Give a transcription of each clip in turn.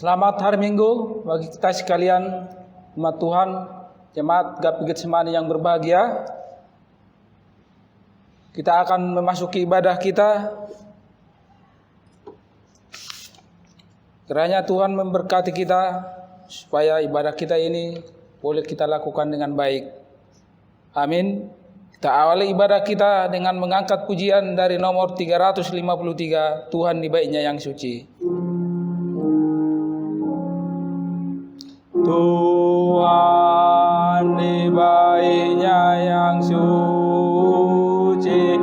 Selamat hari Minggu bagi kita sekalian, umat Tuhan, jemaat GAP Getsemani yang berbahagia. Kita akan memasuki ibadah kita. Kiranya Tuhan memberkati kita supaya ibadah kita ini boleh kita lakukan dengan baik. Amin. Kita awali ibadah kita dengan mengangkat pujian dari nomor 353, Tuhan di baiknya yang suci. Tuhan di baiknya yang suci,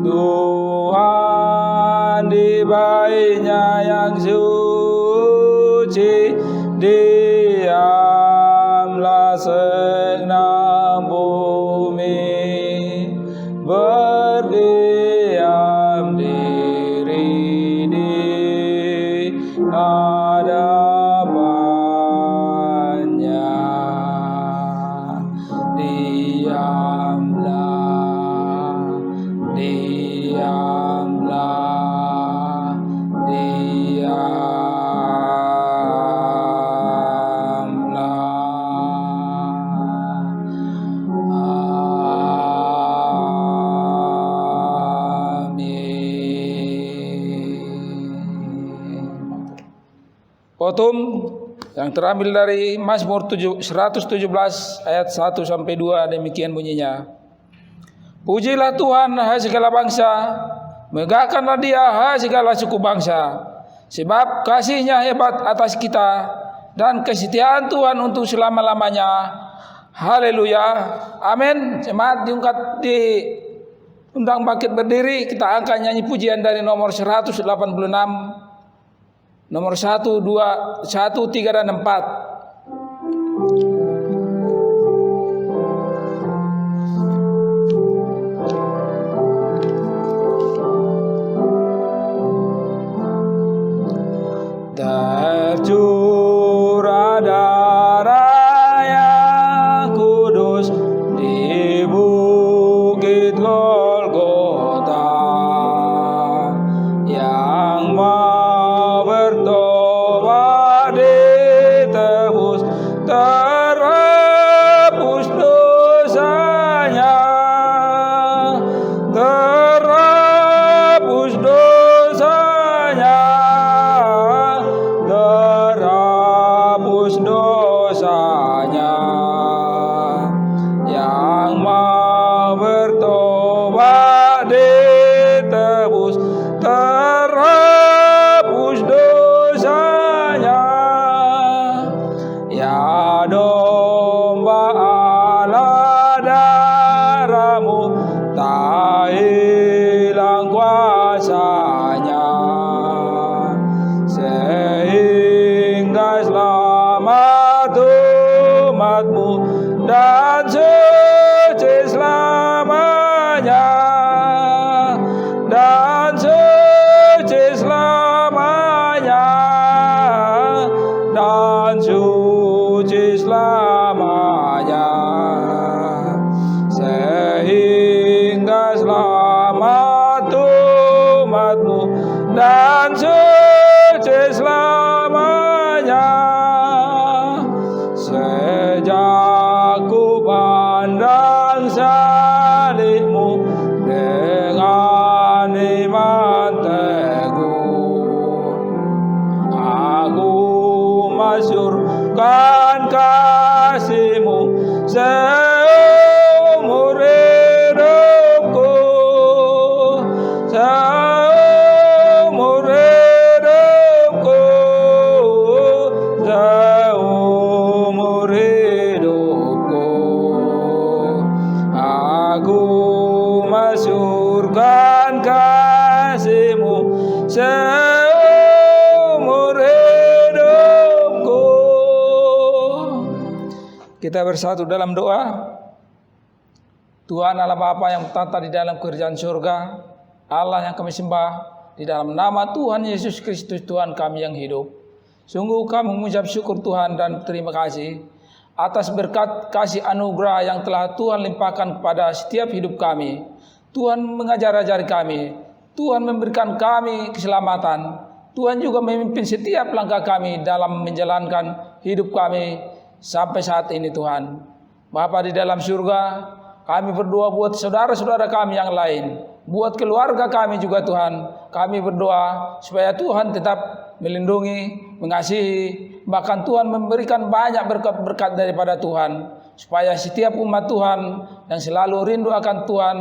Tuhan di baiknya yang suci, diamlah segenap bumi, berdiam diri di Khotbah yang terambil dari Mazmur 117 ayat 1 sampai 2, demikian bunyinya. Pujilah Tuhan hai segala bangsa, megahkanlah Dia hai segala suku bangsa, sebab kasih-Nya hebat atas kita dan kesetiaan Tuhan untuk selama-lamanya. Haleluya. Amin. Jemaat diundang bangkit berdiri, kita angkat nyanyi pujian dari nomor 186. Nomor 1, 2, 1, 3, dan 4. Tercurah darah yang kudus di bukit Golgota, yang bertobat ditebus, terhapus dosanya, terhapus dosanya, terhapus dosanya, yang mau bertobat ditebus, terhapus dosanya. Ya domba Allah, darah-Mu tak hilang kuasanya, sehingga selamat umat-Mu dan suci selamanya, dan suci selamanya, dan suci selamanya, sehingga selamat umat-Mu dan suci selamanya. Sejak ku pandang salib-Mu dengan iman teguh, aku masyurkan kasih-Mu seumur hidupku, seumur hidupku, seumur hidupku. Aku masyurkan kasih-Mu seumur hidupku. Kita bersatu dalam doa. Tuhan Allah Bapa yang bertata di dalam kerajaan surga, Allah yang kami sembah, di dalam nama Tuhan Yesus Kristus Tuhan kami yang hidup, sungguh kami mengucap syukur Tuhan dan terima kasih atas berkat kasih anugerah yang telah Tuhan limpahkan kepada setiap hidup kami. Tuhan mengajar-ajari kami, Tuhan memberikan kami keselamatan, Tuhan juga memimpin setiap langkah kami dalam menjalankan hidup kami sampai saat ini Tuhan. Bapa di dalam surga, kami berdoa buat saudara-saudara kami yang lain, buat keluarga kami juga Tuhan. Kami berdoa supaya Tuhan tetap melindungi, mengasihi, bahkan Tuhan memberikan banyak berkat-berkat daripada Tuhan, supaya setiap umat Tuhan yang selalu rindu akan Tuhan,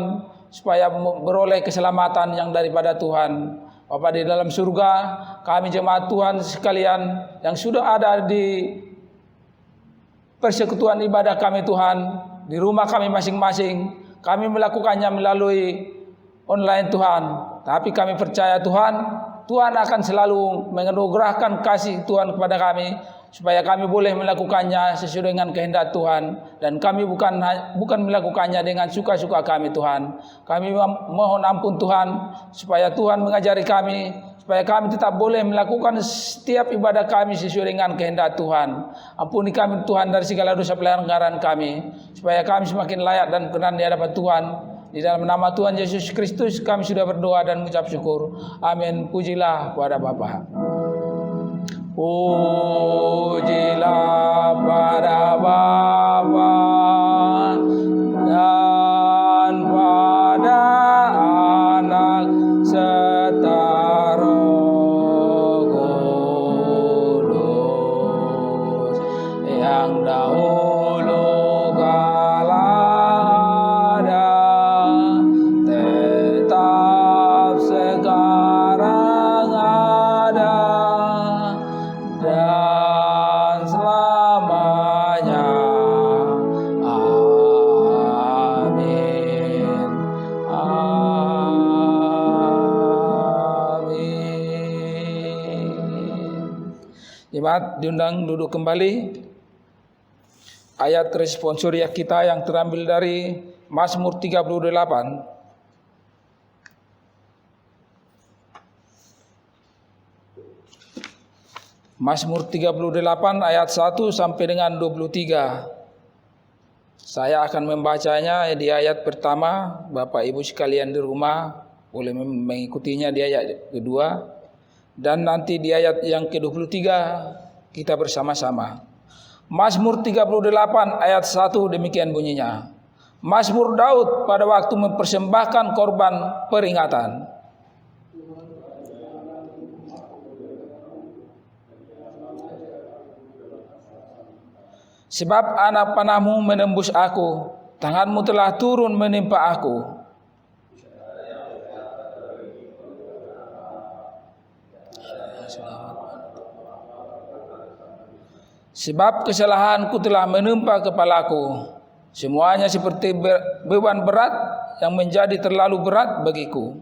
supaya beroleh keselamatan yang daripada Tuhan. Bapa di dalam surga, kami jemaat Tuhan sekalian yang sudah ada di persekutuan ibadah kami Tuhan, di rumah kami masing-masing, kami melakukannya melalui online Tuhan. Tapi kami percaya Tuhan, Tuhan akan selalu menganugerahkan kasih Tuhan kepada kami, supaya kami boleh melakukannya sesuai dengan kehendak Tuhan, dan kami bukan melakukannya dengan suka-suka kami Tuhan. Kami mohon ampun Tuhan, supaya Tuhan mengajari kami, supaya kami tetap boleh melakukan setiap ibadah kami sesuai dengan kehendak Tuhan. Ampuni kami Tuhan dari segala dosa pelanggaran kami, supaya kami semakin layak dan berkenan di hadapan Tuhan. Di dalam nama Tuhan Yesus Kristus kami sudah berdoa dan mengucap syukur. Amin. Pujilah kepada Bapa. Pujilah pada Bapa dan pada Anak serta Roh Kudus, yang dahulu kala ada, tetap sekarang ada, dan selamanya. Amin. Amin. Jemaat diundang duduk kembali. Ayat responsoriak kita yang terambil dari Mazmur 38. Mazmur 38 ayat 1 sampai dengan 23. Saya akan membacanya di ayat pertama. Bapak Ibu sekalian di rumah boleh mengikutinya di ayat kedua, dan nanti di ayat yang ke-23 kita bersama-sama. Mazmur 38 ayat 1 demikian bunyinya. Mazmur Daud pada waktu mempersembahkan korban peringatan. Sebab anak panahmu menembus aku, tanganmu telah turun menimpa aku. Sebab kesalahanku telah menimpa kepalaku, semuanya seperti beban berat yang menjadi terlalu berat bagiku.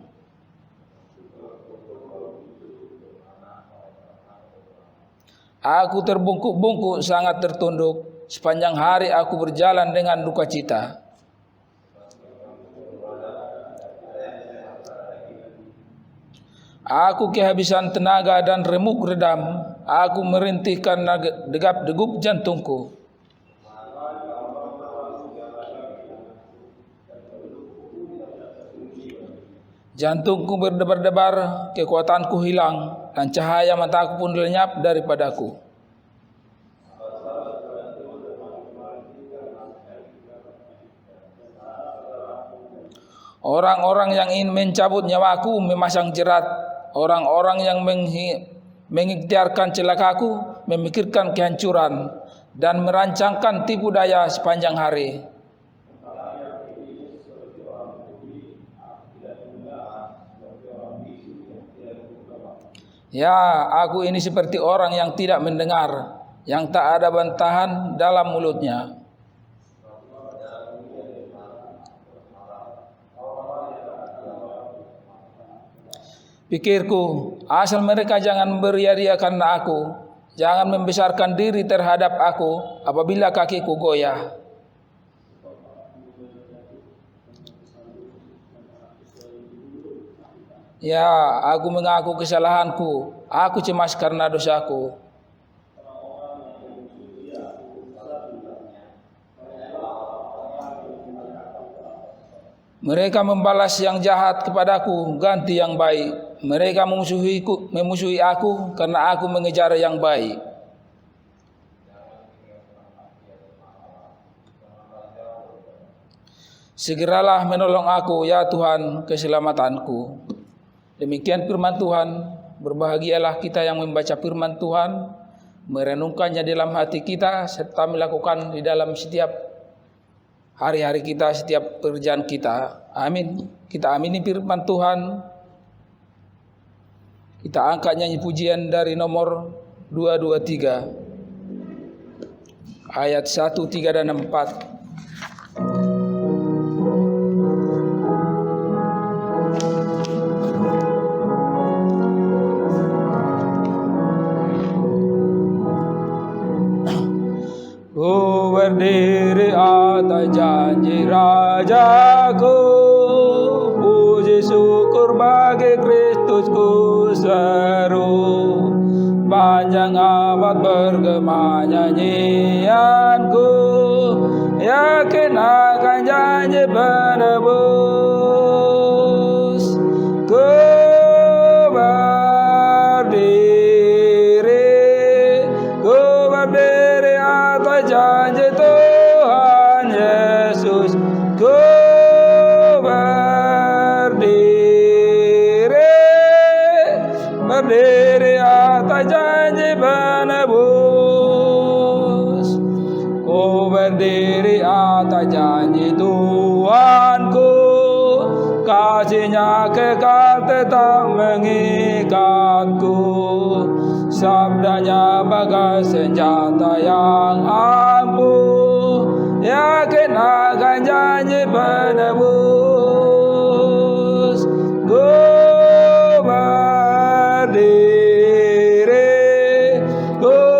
Aku terbungkuk-bungkuk sangat tertunduk, sepanjang hari aku berjalan dengan duka cita. Aku kehabisan tenaga dan remuk redam, aku merintih karena degap-degup jantungku. Jantungku berdebar-debar, kekuatanku hilang, dan cahaya mataku pun lenyap daripadaku. Orang-orang yang ingin mencabut nyawaku memasang jerat. Orang-orang yang mengikhtiarkan celakaku memikirkan kehancuran dan merancangkan tipu daya sepanjang hari. Ya, aku ini seperti orang yang tidak mendengar, yang tak ada bantahan dalam mulutnya. Pikirku, asal mereka jangan beria-ria karena aku, jangan membesarkan diri terhadap aku apabila kakiku goyah. Ya, aku mengaku kesalahanku, aku cemas karena dosaku. Mereka membalas yang jahat kepadaku, ganti yang baik. mereka memusuhi aku karena aku mengejar yang baik. Segeralah menolong aku ya Tuhan keselamatanku. Demikian firman Tuhan. Berbahagialah kita yang membaca firman Tuhan, merenungkannya dalam hati kita, serta melakukan di dalam setiap hari-hari kita, setiap pekerjaan kita. Amin. Kita amini firman Tuhan. Kita angkat nyanyi pujian dari nomor 223 ayat 1, 3 dan 4. Ku berdiri atas janji Rajaku, puji syukur bagi Kristus ku seru. Panjang abad bergema nyanyianku, yakin akan janji penebus. Ku berdiri atas janji Tuhan Yesus. Ku berdiri atas janji penebus. Ku berdiri atas janji Tuhanku, kasih-Nya kekal tetap mengikatku. Sabdanya bagai senjata yang ampuh, yakin akan janji penebus. Ku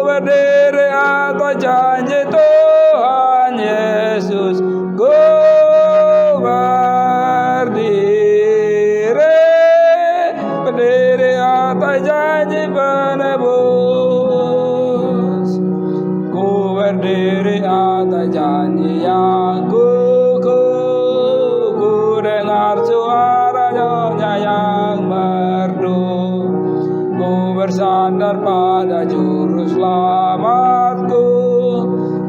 berdiri atas janji Tuhan Yesus. Ku berdiri atas janji penebus. Ku berdiri atas janji yang kukuh. Ku dengar suaranya yang merdu. Ku bersandar pada juru selamatku,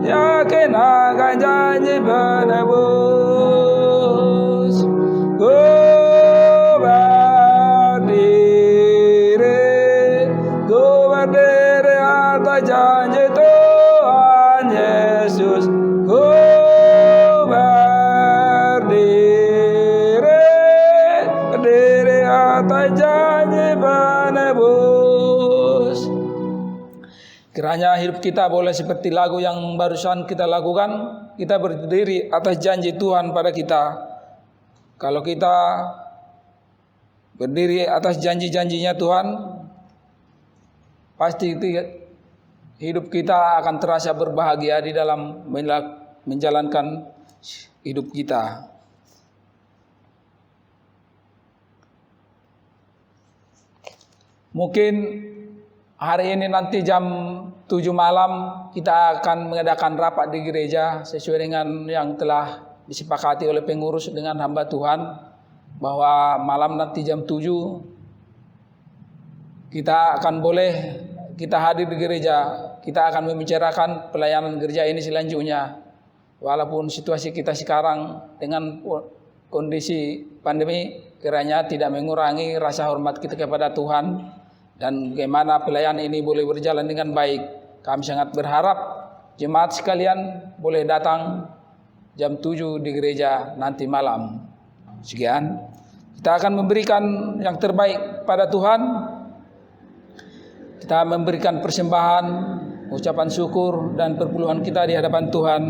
yakin akan janji penebus. Ku berdiri atas janji Tuhan Yesus. Ku berdiri atas janji penebus. Kiranya hidup kita boleh seperti lagu yang barusan kita lakukan. Kita berdiri atas janji Tuhan pada kita. Kalau kita berdiri atas janji-janjinya Tuhan, pasti hidup kita akan terasa berbahagia di dalam menjalankan hidup kita. Mungkin hari ini nanti jam 7 malam kita akan mengadakan rapat di gereja sesuai dengan yang telah disepakati oleh pengurus dengan hamba Tuhan, bahwa malam nanti jam 7 kita akan boleh kita hadir di gereja. Kita akan membicarakan pelayanan gereja ini selanjutnya. Walaupun situasi kita sekarang dengan kondisi pandemi, kiranya tidak mengurangi rasa hormat kita kepada Tuhan, dan bagaimana pelayanan ini boleh berjalan dengan baik. Kami sangat berharap jemaat sekalian boleh datang jam 7 di gereja nanti malam. Sekian, kita akan memberikan yang terbaik pada Tuhan. Kita memberikan persembahan, ucapan syukur dan perpuluhan kita di hadapan Tuhan.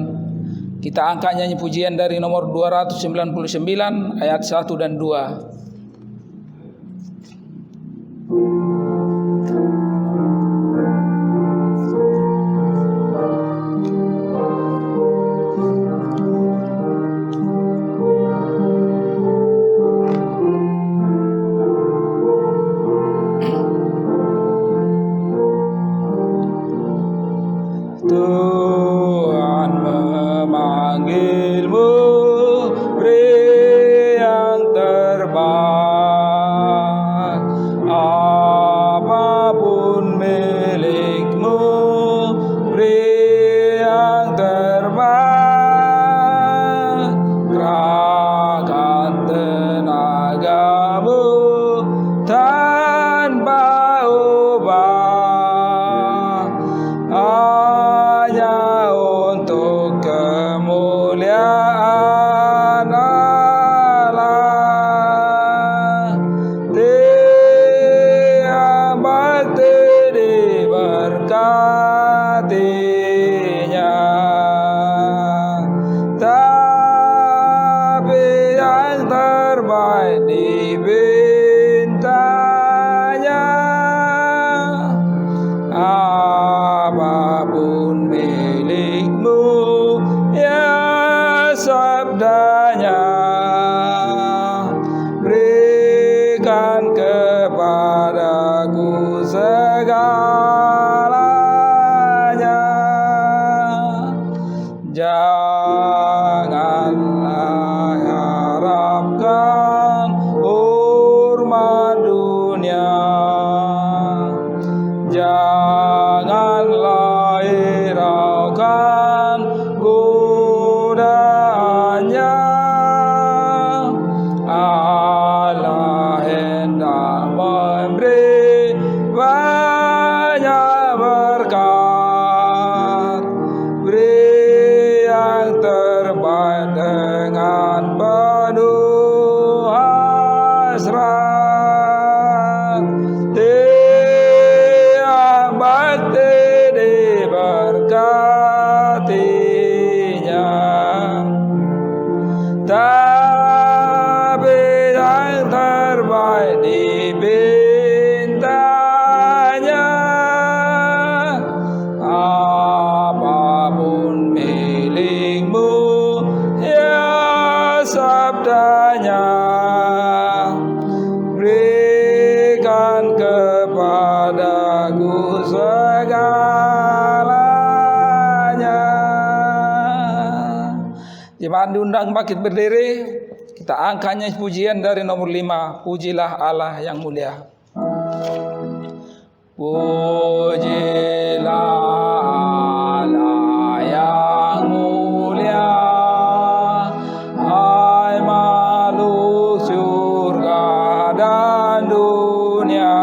Kita angkat nyanyi pujian dari nomor 299 ayat 1 dan 2. Tuhan memanggilmu, beri yang terbaik. segalanya. Janganlah harapkan hormat dunia, janganlah hiraukan godaannya. Allah hendak memberi banyak berkat, beri yang terbaik dengan penuh hasrat. Tiap bakti diberkatinya, tapi yang terbaik dipintanya. Apapun milikmu, ya sabdanya, berikan kepadaku segalanya. Jemaat diundang bangkit berdiri. Kita angkatnya pujian dari nomor 5. Pujilah Allah yang mulia. Pujilah Allah yang mulia, hai makhluk surga dan dunia,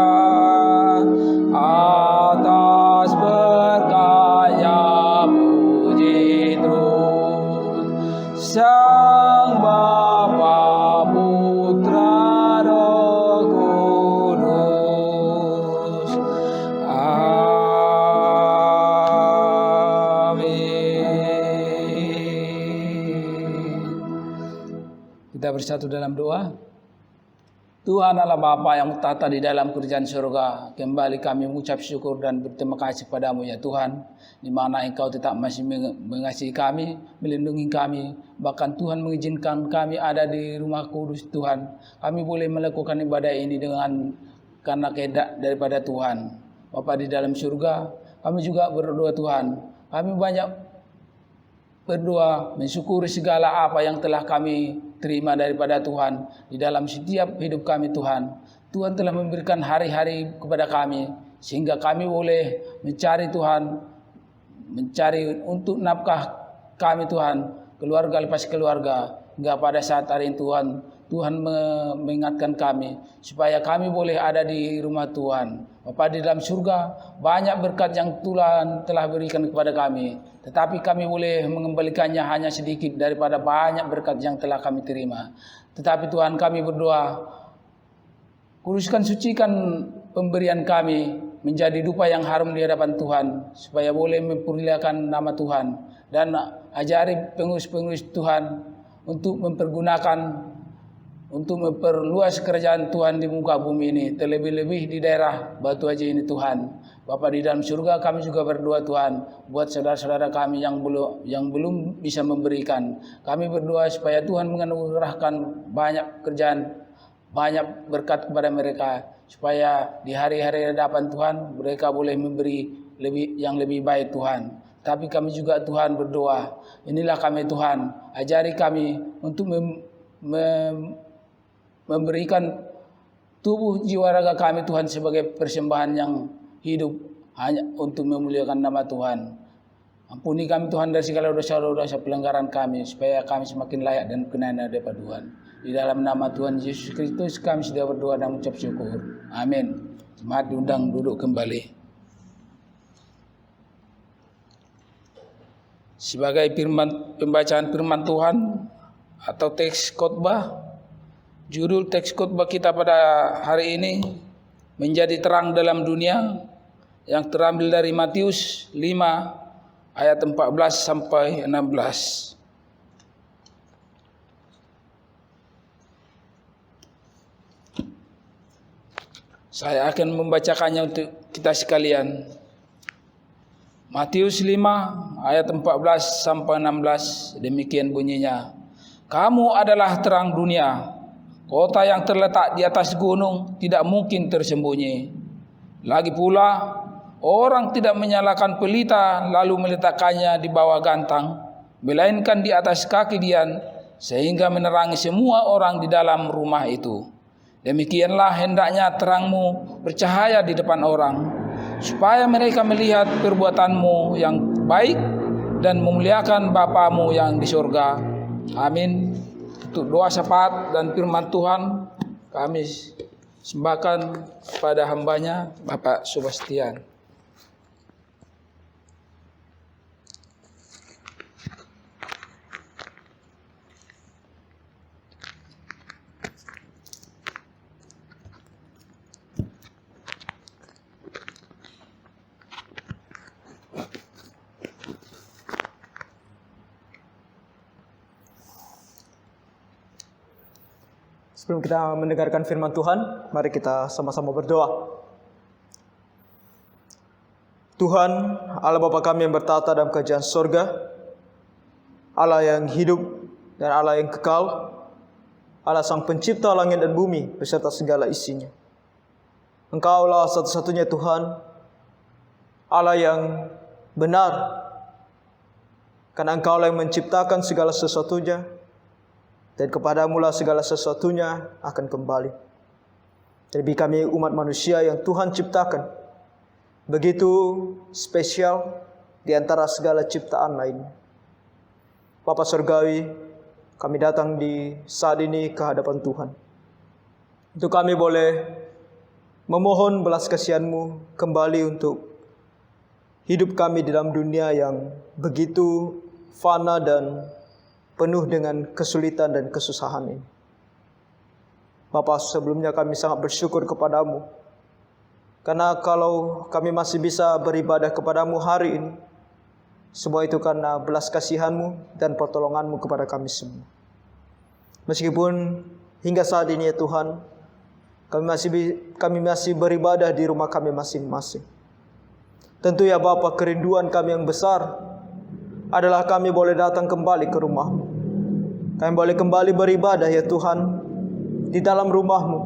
atas berkatnya puji terus Sang Bapa, Putra, Roh Kudus. Amin. Kita bersatu dalam doa. Tuhan Allah Bapa yang tata di dalam kerajaan surga, kembali kami mengucap syukur dan berterima kasih padamu ya Tuhan, di mana Engkau tetap masih mengasihi kami, melindungi kami, bahkan Tuhan mengizinkan kami ada di rumah kudus Tuhan. Kami boleh melakukan ibadah ini karena kehendak daripada Tuhan. Bapa di dalam surga, kami juga berdoa Tuhan. Kami banyak berdoa mensyukuri segala apa yang telah kami terima daripada Tuhan di dalam setiap hidup kami Tuhan. Tuhan telah memberikan hari-hari kepada kami sehingga kami boleh mencari Tuhan, mencari untuk nafkah kami Tuhan, keluarga lepas keluarga, hingga pada saat hari ini Tuhan mengingatkan kami supaya kami boleh ada di rumah Tuhan. Bapa di dalam surga, banyak berkat yang Tuhan telah berikan kepada kami, tetapi kami boleh mengembalikannya hanya sedikit daripada banyak berkat yang telah kami terima. Tetapi Tuhan, kami berdoa, kuduskan, sucikan pemberian kami menjadi dupa yang harum di hadapan Tuhan, supaya boleh memperlihatkan nama Tuhan, dan ajari pengurus-pengurus Tuhan untuk memperluas kerajaan Tuhan di muka bumi ini, terlebih-lebih di daerah Batu Haji ini Tuhan. Bapa di dalam surga, kami juga berdoa Tuhan buat saudara-saudara kami yang belum bisa memberikan. Kami berdoa supaya Tuhan menganugerahkan banyak kerjaan, banyak berkat kepada mereka, supaya di hari-hari hadapan Tuhan mereka boleh memberi yang lebih baik Tuhan. Tapi kami juga Tuhan berdoa, inilah kami Tuhan, ajari kami untuk memberikan tubuh jiwa raga kami Tuhan sebagai persembahan yang hidup hanya untuk memuliakan nama Tuhan. Ampuni kami Tuhan dari segala dosa-dosa pelanggaran kami, supaya kami semakin layak dan berkenan daripada Tuhan. Di dalam nama Tuhan Yesus Kristus kami sudah berdoa dan mengucap syukur. Amin. Jemaat diundang duduk kembali. Sebagai pembacaan firman Tuhan atau teks khotbah, judul teks khotbah kita pada hari ini menjadi terang dalam dunia, yang terambil dari Matius 5 ayat 14 sampai 16. Saya akan membacakannya untuk kita sekalian. Matius 5 ayat 14 sampai 16, demikian bunyinya. Kamu adalah terang dunia. Kota yang terletak di atas gunung tidak mungkin tersembunyi. Lagi pula, orang tidak menyalakan pelita lalu meletakkannya di bawah gantang, melainkan di atas kaki dian, sehingga menerangi semua orang di dalam rumah itu. Demikianlah hendaknya terangmu bercahaya di depan orang, supaya mereka melihat perbuatanmu yang baik dan memuliakan Bapamu yang di surga. Amin. Untuk doa syafaat dan firman Tuhan, kami sembahkan pada hambanya Bapak Sebastian. Sebelum kita mendengarkan firman Tuhan, mari kita sama-sama berdoa. Tuhan, Allah Bapa kami yang bertata dalam kerajaan sorga, Allah yang hidup dan Allah yang kekal, Allah Sang Pencipta langit dan bumi beserta segala isinya. Engkaulah satu-satunya Tuhan, Allah yang benar, karena Engkaulah yang menciptakan segala sesuatunya, dan kepadamu-lah segala sesuatunya akan kembali. Terlebih kami umat manusia yang Tuhan ciptakan begitu spesial di antara segala ciptaan lainnya. Bapa Surgawi, kami datang di saat ini ke hadapan Tuhan, untuk kami boleh memohon belas kasihan-Mu kembali untuk hidup kami di dalam dunia yang begitu fana dan penuh dengan kesulitan dan kesusahan ini. Bapa, sebelumnya kami sangat bersyukur kepadamu, karena kalau kami masih bisa beribadah kepadamu hari ini, semua itu karena belas kasihan-Mu dan pertolongan-Mu kepada kami semua. Meskipun hingga saat ini ya Tuhan, kami masih beribadah di rumah kami masing-masing. Tentu ya Bapa, kerinduan kami yang besar adalah kami boleh datang kembali ke rumah-Mu. Kami boleh kembali beribadah ya Tuhan di dalam rumah-Mu,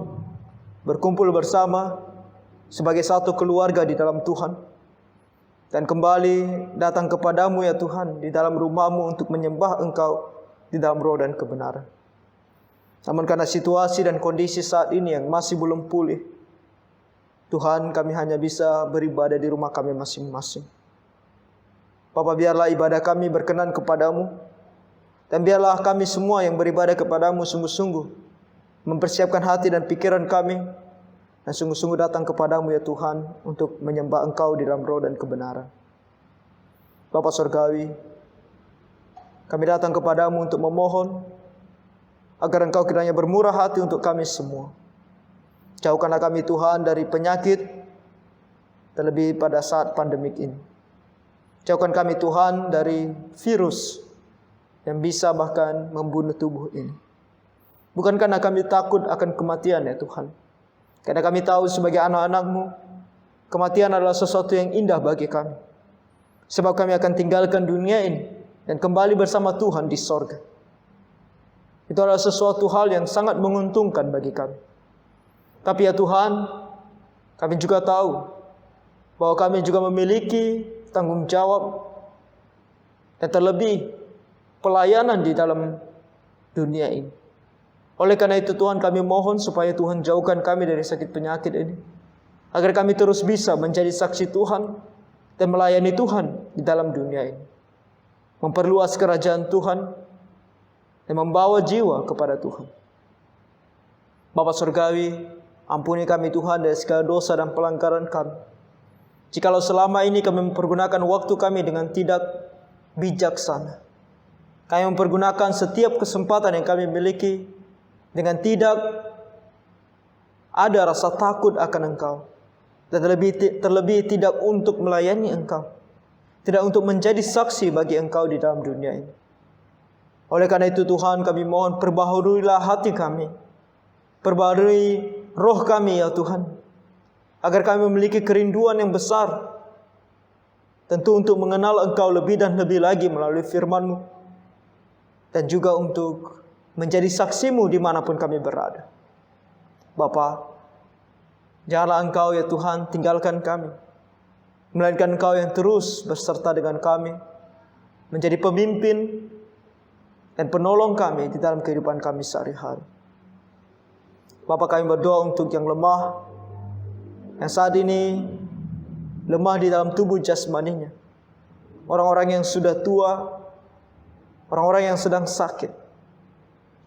berkumpul bersama sebagai satu keluarga di dalam Tuhan, dan kembali datang kepadamu ya Tuhan di dalam rumah-Mu untuk menyembah Engkau di dalam roh dan kebenaran. Namun karena situasi dan kondisi saat ini yang masih belum pulih, Tuhan, kami hanya bisa beribadah di rumah kami masing-masing. Bapa, biarlah ibadah kami berkenan kepadamu, dan biarlah kami semua yang beribadah kepadamu sungguh-sungguh mempersiapkan hati dan pikiran kami, dan sungguh-sungguh datang kepadamu ya Tuhan untuk menyembah Engkau di dalam roh dan kebenaran. Bapa Surgawi, kami datang kepadamu untuk memohon agar Engkau kiranya bermurah hati untuk kami semua. Jauhkanlah kami Tuhan dari penyakit, terlebih pada saat pandemik ini. Jauhkan kami Tuhan dari virus yang bisa bahkan membunuh tubuh ini. Bukan karena kami takut akan kematian ya Tuhan, karena kami tahu sebagai anak-anak-Mu, kematian adalah sesuatu yang indah bagi kami. Sebab kami akan tinggalkan dunia ini dan kembali bersama Tuhan di sorga. Itu adalah sesuatu hal yang sangat menguntungkan bagi kami. Tapi ya Tuhan, kami juga tahu bahwa kami juga memiliki tanggung jawab, dan terlebih pelayanan di dalam dunia ini. Oleh karena itu Tuhan, kami mohon supaya Tuhan jauhkan kami dari sakit penyakit ini, agar kami terus bisa menjadi saksi Tuhan dan melayani Tuhan di dalam dunia ini, memperluas kerajaan Tuhan dan membawa jiwa kepada Tuhan. Bapa Surgawi, ampuni kami Tuhan dari segala dosa dan pelanggaran kami, jikalau selama ini kami mempergunakan waktu kami dengan tidak bijaksana. Kami mempergunakan setiap kesempatan yang kami miliki dengan tidak ada rasa takut akan Engkau, dan terlebih tidak untuk melayani Engkau, tidak untuk menjadi saksi bagi Engkau di dalam dunia ini. Oleh karena itu Tuhan, kami mohon perbaharuilah hati kami, perbaharui roh kami ya Tuhan, agar kami memiliki kerinduan yang besar, tentu untuk mengenal Engkau lebih dan lebih lagi melalui firman-Mu, dan juga untuk menjadi saksi-Mu dimanapun kami berada. Bapa, Janganlah Engkau ya Tuhan tinggalkan kami, melainkan Engkau yang terus berserta dengan kami, menjadi pemimpin dan penolong kami di dalam kehidupan kami sehari-hari. Bapa, kami berdoa untuk yang lemah, yang saat ini lemah di dalam tubuh jasmaninya, orang-orang yang sudah tua, orang-orang yang sedang sakit.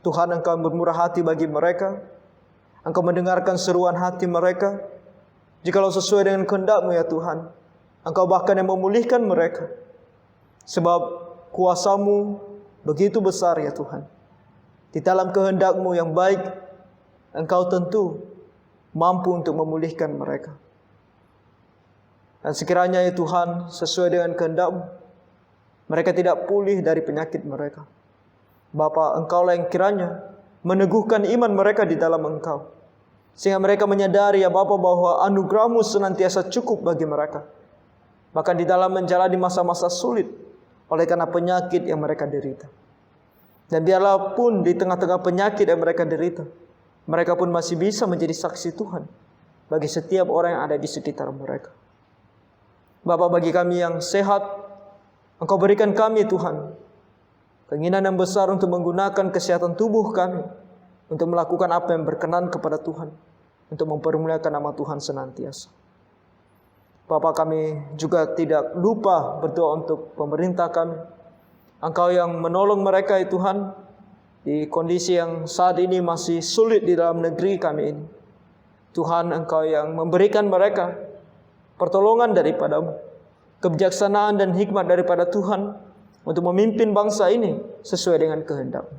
Tuhan, Engkau bermurah hati bagi mereka. Engkau mendengarkan seruan hati mereka. Jikalau sesuai dengan kehendak-Mu ya Tuhan, Engkau bahkan yang memulihkan mereka. Sebab kuasa-Mu begitu besar ya Tuhan. Di dalam kehendak-Mu yang baik, Engkau tentu mampu untuk memulihkan mereka. Dan sekiranya ya Tuhan, sesuai dengan kehendak-Mu, mereka tidak pulih dari penyakit mereka. Bapa, Engkaulah yang kiranya meneguhkan iman mereka di dalam Engkau, sehingga mereka menyadari ya Bapa bahwa anugerah-Mu senantiasa cukup bagi mereka, bahkan di dalam menjalani masa-masa sulit oleh karena penyakit yang mereka derita. Dan biarlah pun di tengah-tengah penyakit yang mereka derita, mereka pun masih bisa menjadi saksi Tuhan bagi setiap orang yang ada di sekitar mereka. Bapa, bagi kami yang sehat, Engkau berikan kami Tuhan keinginan yang besar untuk menggunakan kesehatan tubuh kami untuk melakukan apa yang berkenan kepada Tuhan, untuk mempermuliakan nama Tuhan senantiasa. Bapa, kami juga tidak lupa berdoa untuk pemerintah kami. Engkau yang menolong mereka ya Tuhan di kondisi yang saat ini masih sulit di dalam negeri kami ini. Tuhan, Engkau yang memberikan mereka pertolongan daripada-Mu, kebijaksanaan dan hikmat daripada Tuhan untuk memimpin bangsa ini sesuai dengan kehendak-Mu,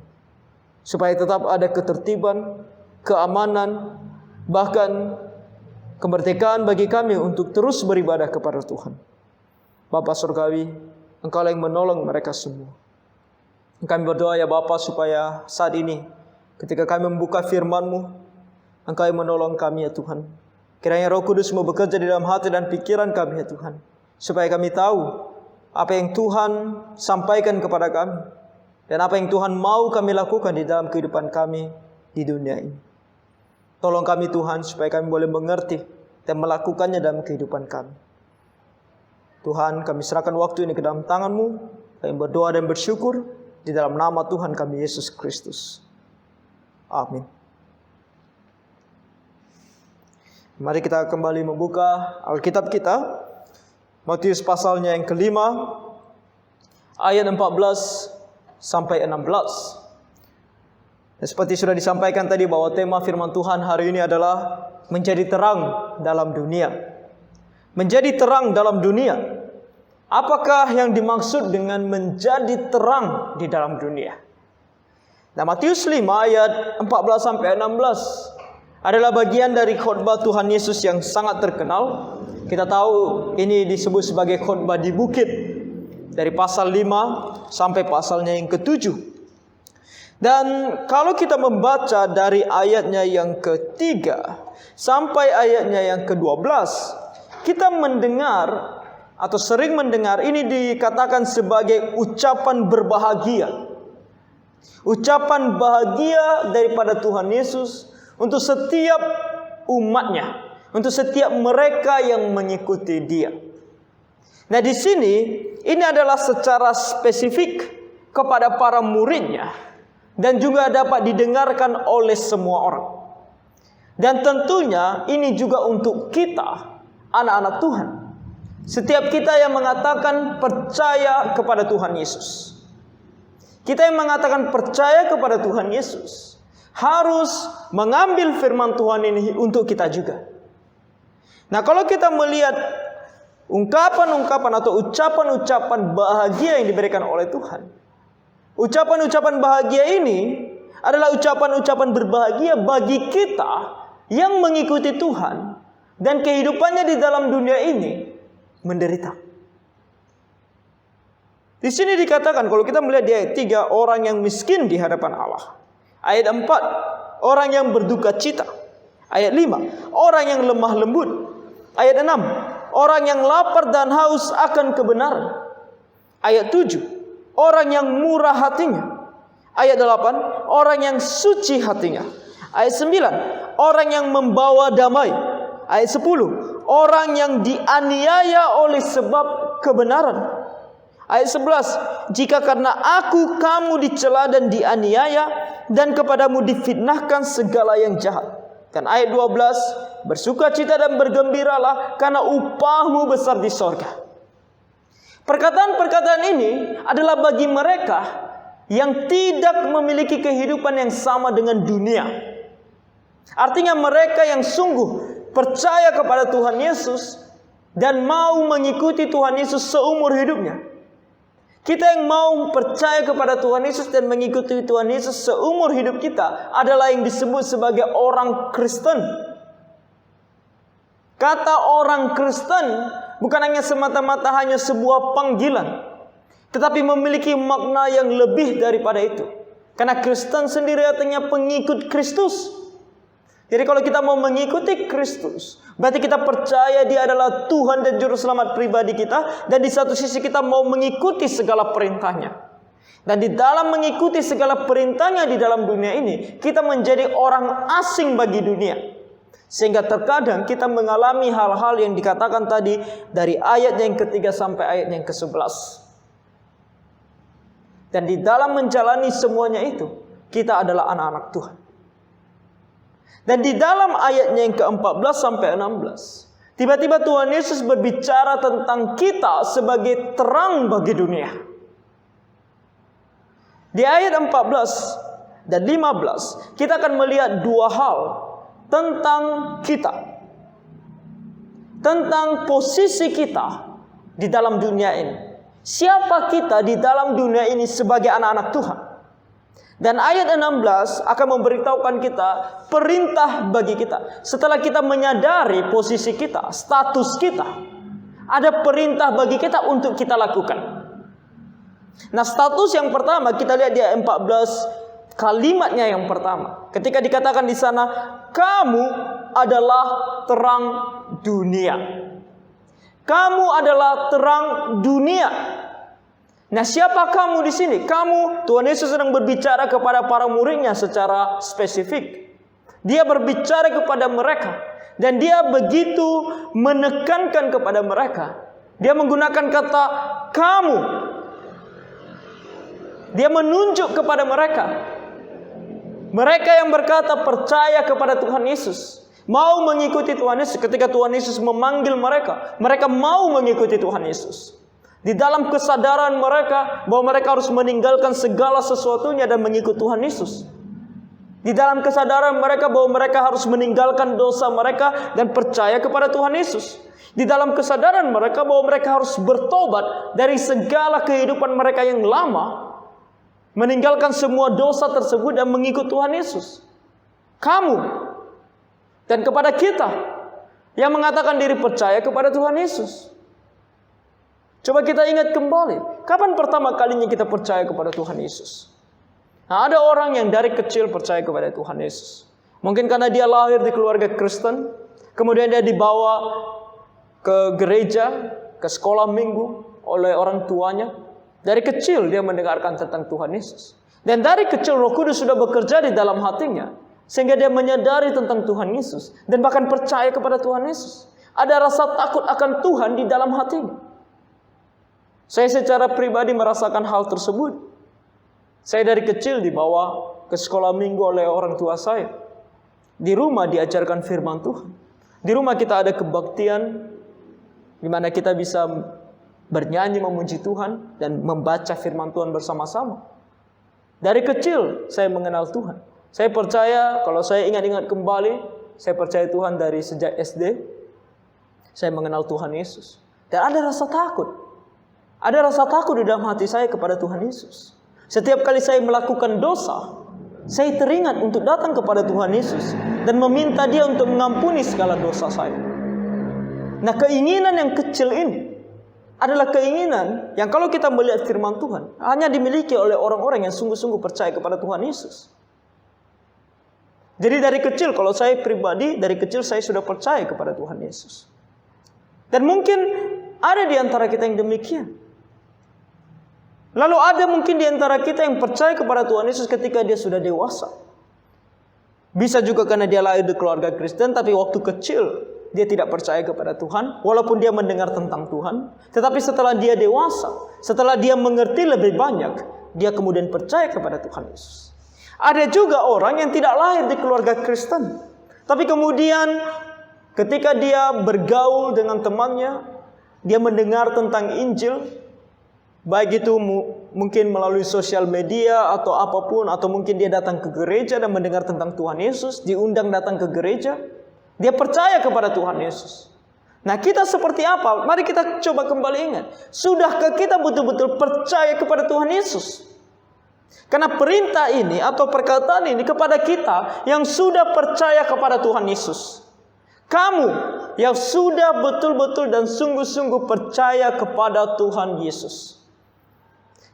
supaya tetap ada ketertiban, keamanan, bahkan kemerdekaan bagi kami untuk terus beribadah kepada Tuhan. Bapa Surgawi, Engkau yang menolong mereka semua. Kami berdoa ya Bapa, supaya saat ini ketika kami membuka firman-Mu, Engkau yang menolong kami ya Tuhan. Kiranya Roh Kudus-Mu bekerja di dalam hati dan pikiran kami ya Tuhan, supaya kami tahu apa yang Tuhan sampaikan kepada kami dan apa yang Tuhan mau kami lakukan di dalam kehidupan kami di dunia ini. Tolong kami Tuhan, supaya kami boleh mengerti dan melakukannya dalam kehidupan kami. Tuhan, kami serahkan waktu ini ke dalam tangan-Mu. Kami berdoa dan bersyukur di dalam nama Tuhan kami Yesus Kristus. Amin. Mari kita kembali membuka Alkitab kita, Matius pasalnya yang kelima, ayat 14 sampai 16. Dan seperti sudah disampaikan tadi bahwa tema firman Tuhan hari ini adalah menjadi terang dalam dunia. Menjadi terang dalam dunia. Apakah yang dimaksud dengan menjadi terang di dalam dunia? Nah, Matius 5 ayat 14 sampai 16 adalah bagian dari khotbah Tuhan Yesus yang sangat terkenal. Kita tahu ini disebut sebagai khotbah di bukit, dari pasal 5 sampai pasalnya yang ke-7. Dan kalau kita membaca dari ayatnya yang ketiga sampai ayatnya yang ke-12, kita mendengar atau sering mendengar ini dikatakan sebagai ucapan berbahagia. Ucapan bahagia daripada Tuhan Yesus untuk setiap umatnya, untuk setiap mereka yang mengikuti Dia. Nah, di sini ini adalah secara spesifik kepada para muridnya dan juga dapat didengarkan oleh semua orang. Dan tentunya ini juga untuk kita, anak-anak Tuhan. Setiap kita yang mengatakan percaya kepada Tuhan Yesus. Kita yang mengatakan percaya kepada Tuhan Yesus harus mengambil firman Tuhan ini untuk kita juga. Nah, kalau kita melihat ungkapan-ungkapan atau ucapan-ucapan bahagia yang diberikan oleh Tuhan, ucapan-ucapan bahagia ini adalah ucapan-ucapan berbahagia bagi kita yang mengikuti Tuhan dan kehidupannya di dalam dunia ini menderita. Di sini dikatakan, kalau kita melihat di ayat 3, orang yang miskin di hadapan Allah. Ayat 4, orang yang berduka cita. Ayat 5, orang yang lemah lembut. Ayat 6, orang yang lapar dan haus akan kebenaran. Ayat 7, orang yang murah hatinya. Ayat 8, orang yang suci hatinya. Ayat 9, orang yang membawa damai. Ayat 10, orang yang dianiaya oleh sebab kebenaran. Ayat 11, jika karena aku kamu dicela dan dianiaya dan kepadamu difitnahkan segala yang jahat. Dan ayat 12, bersukacita dan bergembiralah karena upahmu besar di sorga. Perkataan-perkataan ini adalah bagi mereka yang tidak memiliki kehidupan yang sama dengan dunia. Artinya mereka yang sungguh percaya kepada Tuhan Yesus dan mau mengikuti Tuhan Yesus seumur hidupnya. Kita yang mau percaya kepada Tuhan Yesus dan mengikuti Tuhan Yesus seumur hidup kita adalah yang disebut sebagai orang Kristen. Kata orang Kristen bukan hanya semata-mata hanya sebuah panggilan, tetapi memiliki makna yang lebih daripada itu. Karena Kristen sendiri artinya pengikut Kristus. Jadi kalau kita mau mengikuti Kristus, berarti kita percaya Dia adalah Tuhan dan Juru Selamat pribadi kita. Dan di satu sisi kita mau mengikuti segala perintahnya. Dan di dalam mengikuti segala perintahnya di dalam dunia ini, kita menjadi orang asing bagi dunia. Sehingga terkadang kita mengalami hal-hal yang dikatakan tadi dari ayat yang ketiga sampai ayat yang ke-11. Dan di dalam menjalani semuanya itu, kita adalah anak-anak Tuhan. Dan di dalam ayatnya yang ke-14 sampai 16, tiba-tiba Tuhan Yesus berbicara tentang kita sebagai terang bagi dunia. Di ayat 14 dan 15, kita akan melihat dua hal tentang kita. Tentang posisi kita di dalam dunia ini. Siapa kita di dalam dunia ini sebagai anak-anak Tuhan. Dan ayat 16 akan memberitahukan kita perintah bagi kita. Setelah kita menyadari posisi kita, status kita, ada perintah bagi kita untuk kita lakukan. Nah, status yang pertama kita lihat di ayat 14, kalimatnya yang pertama. Ketika dikatakan di sana, kamu adalah terang dunia. Kamu adalah terang dunia. Nah, siapa kamu di sini? Kamu, Tuhan Yesus sedang berbicara kepada para muridnya secara spesifik. Dia berbicara kepada mereka dan dia begitu menekankan kepada mereka. Dia menggunakan kata kamu. Dia menunjuk kepada mereka. Mereka yang berkata percaya kepada Tuhan Yesus, mau mengikuti Tuhan Yesus. Ketika Tuhan Yesus memanggil mereka, mereka mau mengikuti Tuhan Yesus. Di dalam kesadaran mereka bahwa mereka harus meninggalkan segala sesuatunya dan mengikut Tuhan Yesus. Di dalam kesadaran mereka bahwa mereka harus meninggalkan dosa mereka dan percaya kepada Tuhan Yesus. Di dalam kesadaran mereka bahwa mereka harus bertobat dari segala kehidupan mereka yang lama, meninggalkan semua dosa tersebut dan mengikut Tuhan Yesus. Kamu dan kepada kita yang mengatakan diri percaya kepada Tuhan Yesus. Coba kita ingat kembali, kapan pertama kalinya kita percaya kepada Tuhan Yesus? Nah, ada orang yang dari kecil percaya kepada Tuhan Yesus. Mungkin karena dia lahir di keluarga Kristen, kemudian dia dibawa ke gereja, ke sekolah minggu oleh orang tuanya. Dari kecil dia mendengarkan tentang Tuhan Yesus. Dan dari kecil Roh Kudus sudah bekerja di dalam hatinya, sehingga dia menyadari tentang Tuhan Yesus dan bahkan percaya kepada Tuhan Yesus. Ada rasa takut akan Tuhan di dalam hatinya. Saya secara pribadi merasakan hal tersebut. Saya dari kecil dibawa ke sekolah minggu oleh orang tua saya. Di rumah diajarkan firman Tuhan. Di rumah kita ada kebaktian, di mana kita bisa bernyanyi memuji Tuhan dan membaca firman Tuhan bersama-sama. Dari kecil saya mengenal Tuhan. Saya percaya, kalau saya ingat-ingat kembali, saya percaya Tuhan dari sejak SD. Saya mengenal Tuhan Yesus. Dan ada rasa takut. Ada rasa takut di dalam hati saya kepada Tuhan Yesus. Setiap kali saya melakukan dosa, saya teringat untuk datang kepada Tuhan Yesus dan meminta Dia untuk mengampuni segala dosa saya. Nah, keinginan yang kecil ini adalah keinginan yang kalau kita melihat firman Tuhan hanya dimiliki oleh orang-orang yang sungguh-sungguh percaya kepada Tuhan Yesus. Jadi dari kecil, kalau saya pribadi, dari kecil saya sudah percaya kepada Tuhan Yesus. Dan mungkin ada di antara kita yang demikian. Lalu ada mungkin di antara kita yang percaya kepada Tuhan Yesus ketika dia sudah dewasa. Bisa juga karena dia lahir di keluarga Kristen, tapi waktu kecil dia tidak percaya kepada Tuhan, walaupun dia mendengar tentang Tuhan. Tetapi setelah dia dewasa, setelah dia mengerti lebih banyak, dia kemudian percaya kepada Tuhan Yesus. Ada juga orang yang tidak lahir di keluarga Kristen, tapi kemudian ketika dia bergaul dengan temannya, dia mendengar tentang Injil, baik itu mungkin melalui sosial media atau apapun, atau mungkin dia datang ke gereja dan mendengar tentang Tuhan Yesus, diundang datang ke gereja, dia percaya kepada Tuhan Yesus. Nah, kita seperti apa? Mari kita coba kembali ingat. Sudahkah kita betul-betul percaya kepada Tuhan Yesus? Karena perintah ini atau perkataan ini kepada kita yang sudah percaya kepada Tuhan Yesus. Kamu yang sudah betul-betul dan sungguh-sungguh percaya kepada Tuhan Yesus.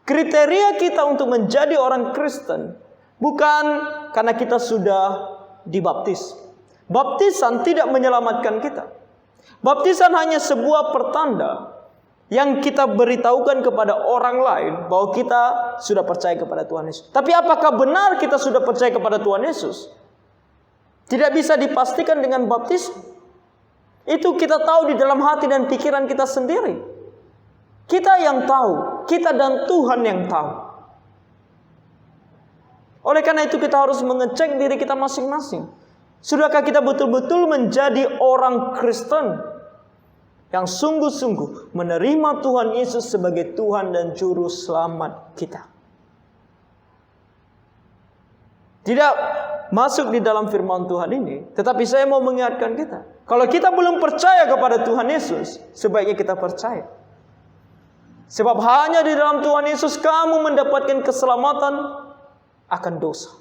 Kriteria kita untuk menjadi orang Kristen bukan karena kita sudah dibaptis. Baptisan tidak menyelamatkan kita. Baptisan hanya sebuah pertanda yang kita beritahukan kepada orang lain bahwa kita sudah percaya kepada Tuhan Yesus. Tapi apakah benar kita sudah percaya kepada Tuhan Yesus? Tidak bisa dipastikan dengan baptisan. Itu kita tahu di dalam hati dan pikiran kita sendiri. Kita yang tahu, kita dan Tuhan yang tahu. Oleh karena itu kita harus mengecek diri kita masing-masing. Sudahkah kita betul-betul menjadi orang Kristen yang sungguh-sungguh menerima Tuhan Yesus sebagai Tuhan dan Juru Selamat kita? Tidak masuk di dalam firman Tuhan ini, tetapi saya mau mengingatkan kita. Kalau kita belum percaya kepada Tuhan Yesus, sebaiknya kita percaya. Sebab hanya di dalam Tuhan Yesus kamu mendapatkan keselamatan akan dosa.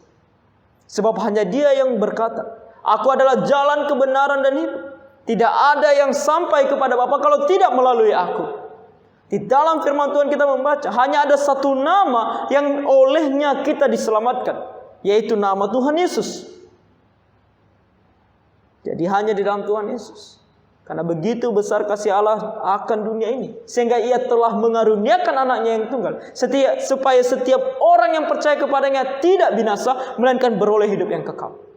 Sebab hanya Dia yang berkata, Aku adalah jalan kebenaran dan hidup. Tidak ada yang sampai kepada Bapa kalau tidak melalui Aku. Di dalam firman Tuhan kita membaca, hanya ada satu nama yang olehnya kita diselamatkan, yaitu nama Tuhan Yesus. Jadi hanya di dalam Tuhan Yesus. Karena begitu besar kasih Allah akan dunia ini, sehingga Ia telah mengaruniakan anaknya yang tunggal, supaya setiap orang yang percaya kepadanya tidak binasa, melainkan beroleh hidup yang kekal.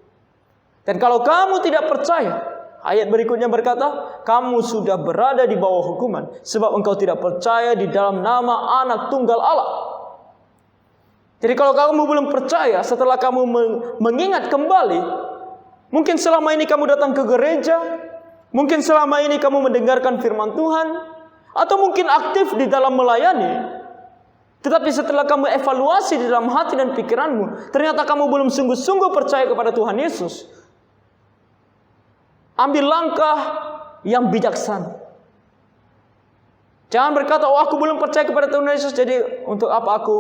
Dan kalau kamu tidak percaya, ayat berikutnya berkata, kamu sudah berada di bawah hukuman, sebab engkau tidak percaya di dalam nama anak tunggal Allah. Jadi kalau kamu belum percaya, setelah kamu mengingat kembali, mungkin selama ini kamu datang ke gereja, mungkin selama ini kamu mendengarkan firman Tuhan, atau mungkin aktif di dalam melayani, tetapi setelah kamu evaluasi di dalam hati dan pikiranmu, ternyata kamu belum sungguh-sungguh percaya kepada Tuhan Yesus. Ambil langkah yang bijaksana. Jangan berkata, aku belum percaya kepada Tuhan Yesus, jadi untuk apa aku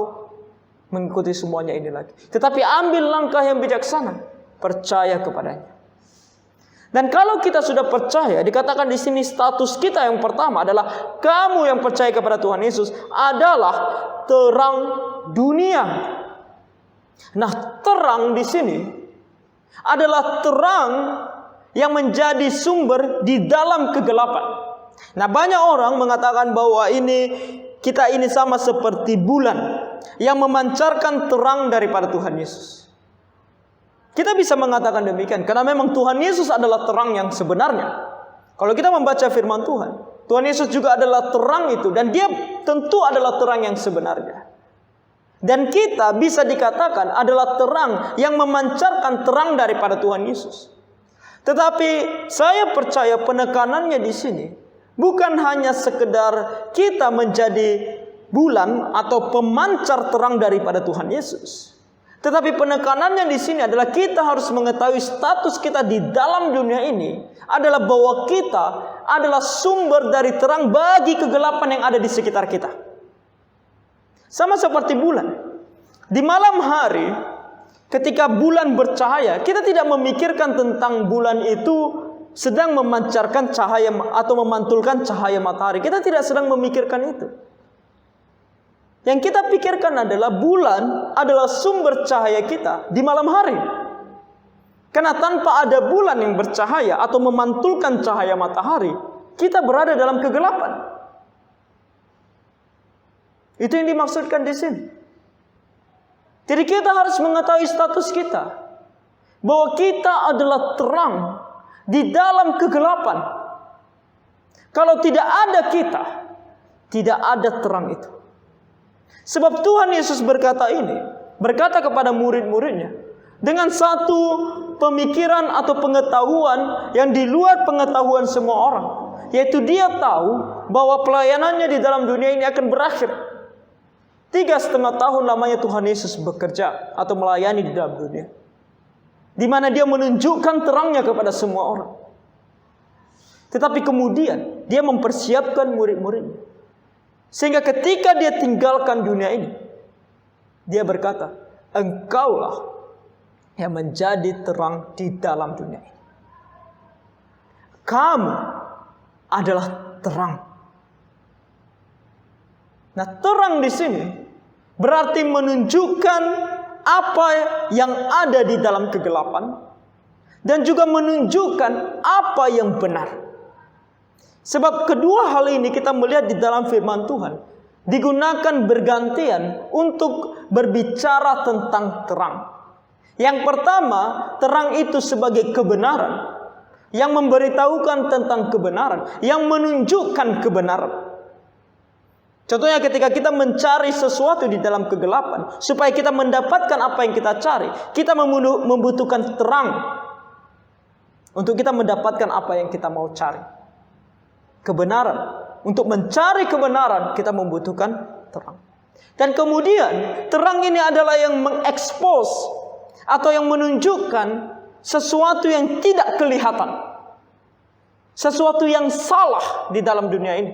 mengikuti semuanya ini lagi. Tetapi ambil langkah yang bijaksana, percaya kepadanya. Dan kalau kita sudah percaya, dikatakan di sini status kita yang pertama adalah kamu yang percaya kepada Tuhan Yesus adalah terang dunia. Nah, terang di sini adalah terang yang menjadi sumber di dalam kegelapan. Nah, banyak orang mengatakan bahwa kita ini sama seperti bulan yang memancarkan terang daripada Tuhan Yesus. Kita bisa mengatakan demikian karena memang Tuhan Yesus adalah terang yang sebenarnya. Kalau kita membaca firman Tuhan, Tuhan Yesus juga adalah terang itu, dan Dia tentu adalah terang yang sebenarnya. Dan kita bisa dikatakan adalah terang yang memancarkan terang daripada Tuhan Yesus. Tetapi saya percaya penekanannya di sini bukan hanya sekedar kita menjadi bulan atau pemancar terang daripada Tuhan Yesus. Tetapi penekanannya di sini adalah kita harus mengetahui status kita di dalam dunia ini adalah bahwa kita adalah sumber dari terang bagi kegelapan yang ada di sekitar kita. Sama seperti bulan. Di malam hari, ketika bulan bercahaya, kita tidak memikirkan tentang bulan itu sedang memancarkan cahaya atau memantulkan cahaya matahari. Kita tidak sedang memikirkan itu. Yang kita pikirkan adalah bulan adalah sumber cahaya kita di malam hari. Karena tanpa ada bulan yang bercahaya atau memantulkan cahaya matahari, kita berada dalam kegelapan. Itu yang dimaksudkan di sini. Jadi kita harus mengetahui status kita, bahwa kita adalah terang di dalam kegelapan. Kalau tidak ada kita, tidak ada terang itu. Sebab Tuhan Yesus berkata kepada murid-muridnya dengan satu pemikiran atau pengetahuan yang di luar pengetahuan semua orang, yaitu dia tahu bahwa pelayanannya di dalam dunia ini akan berakhir. 3,5 tahun lamanya Tuhan Yesus bekerja atau melayani di dalam dunia, di mana dia menunjukkan terangnya kepada semua orang. Tetapi kemudian dia mempersiapkan murid-muridnya, sehingga ketika dia tinggalkan dunia ini, dia berkata, engkaulah yang menjadi terang di dalam dunia ini. Kamu adalah terang. Nah, terang di sini berarti menunjukkan apa yang ada di dalam kegelapan dan juga menunjukkan apa yang benar. Sebab kedua hal ini kita melihat di dalam firman Tuhan digunakan bergantian untuk berbicara tentang terang. Yang pertama, terang itu sebagai kebenaran, yang memberitahukan tentang kebenaran, yang menunjukkan kebenaran. Contohnya ketika kita mencari sesuatu di dalam kegelapan, supaya kita mendapatkan apa yang kita cari, kita membutuhkan terang untuk kita mendapatkan apa yang kita mau cari. Kebenaran. Untuk mencari kebenaran, kita membutuhkan terang. Dan kemudian, terang ini adalah yang mengekspos atau yang menunjukkan sesuatu yang tidak kelihatan, sesuatu yang salah di dalam dunia ini.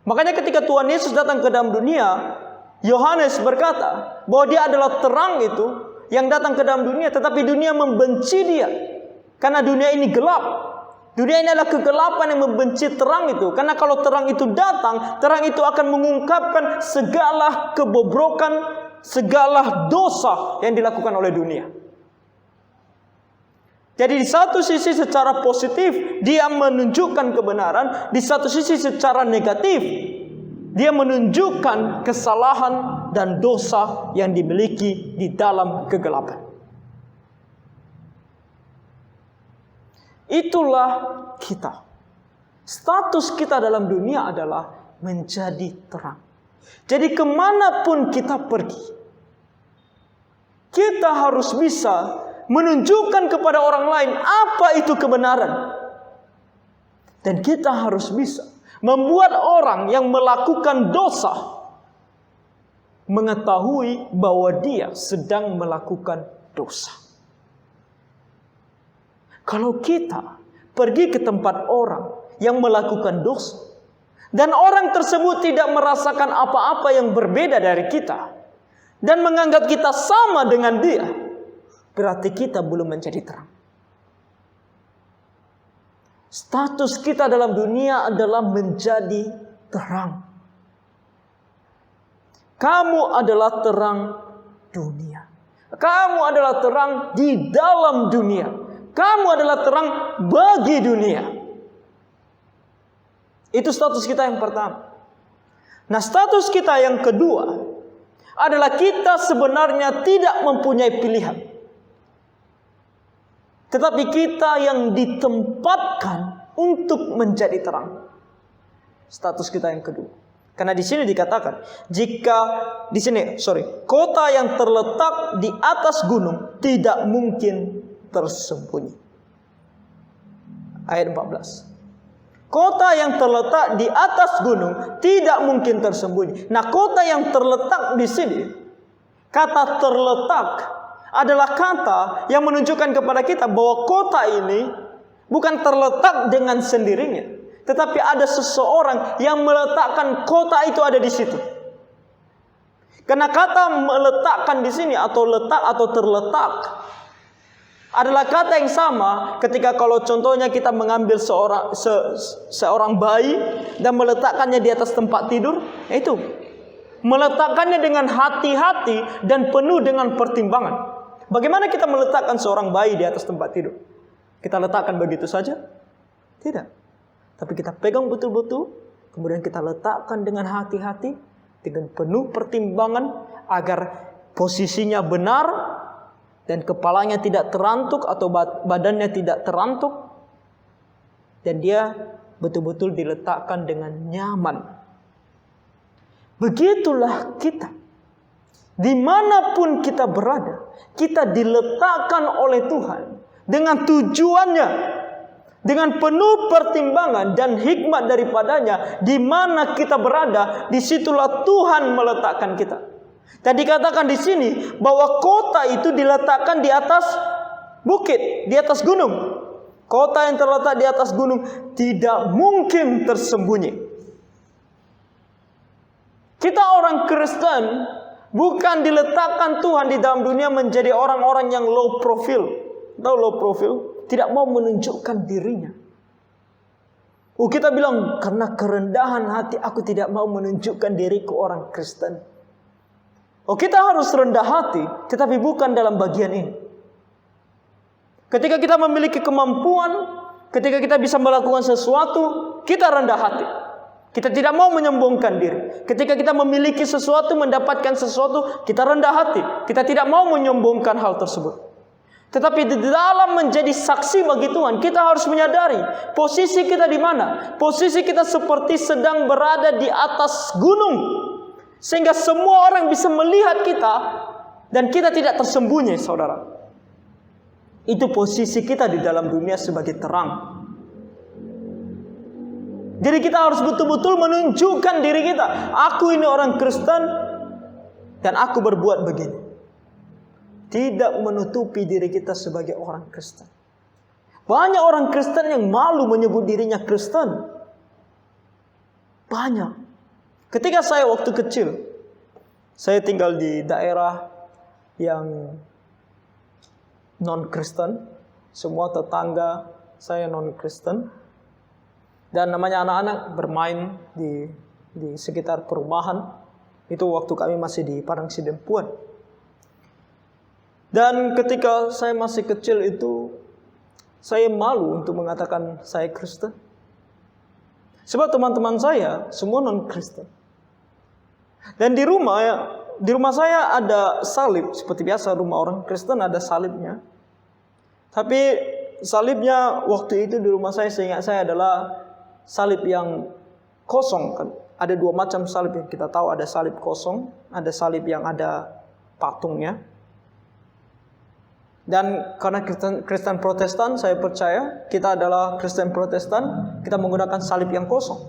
Makanya ketika Tuhan Yesus datang ke dalam dunia, Yohanes berkata bahwa dia adalah terang itu yang datang ke dalam dunia, tetapi dunia membenci dia karena dunia ini gelap. Dunia ini adalah kegelapan yang membenci terang itu. Karena kalau terang itu datang, terang itu akan mengungkapkan segala kebobrokan, segala dosa yang dilakukan oleh dunia. Jadi di satu sisi secara positif dia menunjukkan kebenaran, di satu sisi secara negatif dia menunjukkan kesalahan dan dosa yang dimiliki di dalam kegelapan. Itulah kita. Status kita dalam dunia adalah menjadi terang. Jadi kemanapun kita pergi, kita harus bisa menunjukkan kepada orang lain apa itu kebenaran. Dan kita harus bisa membuat orang yang melakukan dosa mengetahui bahwa dia sedang melakukan dosa. Kalau kita pergi ke tempat orang yang melakukan dosa, dan orang tersebut tidak merasakan apa-apa yang berbeda dari kita, dan menganggap kita sama dengan dia, berarti kita belum menjadi terang. Status kita dalam dunia adalah menjadi terang. Kamu adalah terang dunia. Kamu adalah terang di dalam dunia. Kamu adalah terang bagi dunia. Itu status kita yang pertama. Nah, status kita yang kedua adalah kita sebenarnya tidak mempunyai pilihan. Tetapi kita yang ditempatkan untuk menjadi terang. Status kita yang kedua. Karena di sini dikatakan, kota yang terletak di atas gunung tidak mungkin tersembunyi. Ayat 14. Kota yang terletak di atas gunung tidak mungkin tersembunyi. Nah, kota yang terletak di sini, kata terletak adalah kata yang menunjukkan kepada kita bahwa kota ini bukan terletak dengan sendirinya, tetapi ada seseorang yang meletakkan kota itu ada di situ. Karena kata meletakkan di sini atau letak atau terletak adalah kata yang sama ketika kalau contohnya kita mengambil seorang bayi dan meletakkannya di atas tempat tidur, itu meletakkannya dengan hati-hati dan penuh dengan pertimbangan. Bagaimana kita meletakkan seorang bayi di atas tempat tidur? Kita letakkan begitu saja? Tidak. Tapi kita pegang betul-betul, kemudian kita letakkan dengan hati-hati, dengan penuh pertimbangan agar posisinya benar, dan kepalanya tidak terantuk atau badannya tidak terantuk, dan dia betul-betul diletakkan dengan nyaman. Begitulah kita. Dimanapun kita berada, kita diletakkan oleh Tuhan dengan tujuannya, dengan penuh pertimbangan dan hikmat daripadanya. Di mana kita berada, disitulah Tuhan meletakkan kita. Dan dikatakan di sini bahwa kota itu diletakkan di atas bukit, di atas gunung. Kota yang terletak di atas gunung tidak mungkin tersembunyi. Kita orang Kristen bukan diletakkan Tuhan di dalam dunia menjadi orang-orang yang low profile. Tahu low profile? Tidak mau menunjukkan dirinya. Kita bilang, karena kerendahan hati aku tidak mau menunjukkan diriku orang Kristen. Kita harus rendah hati, tetapi bukan dalam bagian ini. Ketika kita memiliki kemampuan, ketika kita bisa melakukan sesuatu, kita rendah hati. Kita tidak mau menyombongkan diri. Ketika kita memiliki sesuatu, mendapatkan sesuatu, kita rendah hati. Kita tidak mau menyombongkan hal tersebut. Tetapi di dalam menjadi saksi bagi Tuhan, kita harus menyadari posisi kita di mana. Posisi kita seperti sedang berada di atas gunung, sehingga semua orang bisa melihat kita dan kita tidak tersembunyi, saudara. Itu posisi kita di dalam dunia sebagai terang. Jadi kita harus betul-betul menunjukkan diri kita. Aku ini orang Kristen dan aku berbuat begini. Tidak menutupi diri kita sebagai orang Kristen. Banyak orang Kristen yang malu menyebut dirinya Kristen. Banyak. Ketika saya waktu kecil, saya tinggal di daerah yang non-Kristen. Semua tetangga saya non-Kristen. Dan namanya anak-anak bermain di sekitar perumahan. Itu waktu kami masih di Padang Sidempuan. Dan ketika saya masih kecil itu, saya malu untuk mengatakan saya Kristen. Sebab teman-teman saya semua non-Kristen. Dan di rumah saya ada salib. Seperti biasa rumah orang Kristen ada salibnya. Tapi salibnya waktu itu di rumah saya, seingat saya, adalah salib yang kosong. Ada dua macam salib yang kita tahu. Ada salib kosong, ada salib yang ada patungnya. Dan karena Kristen Protestan, saya percaya kita adalah Kristen Protestan, kita menggunakan salib yang kosong.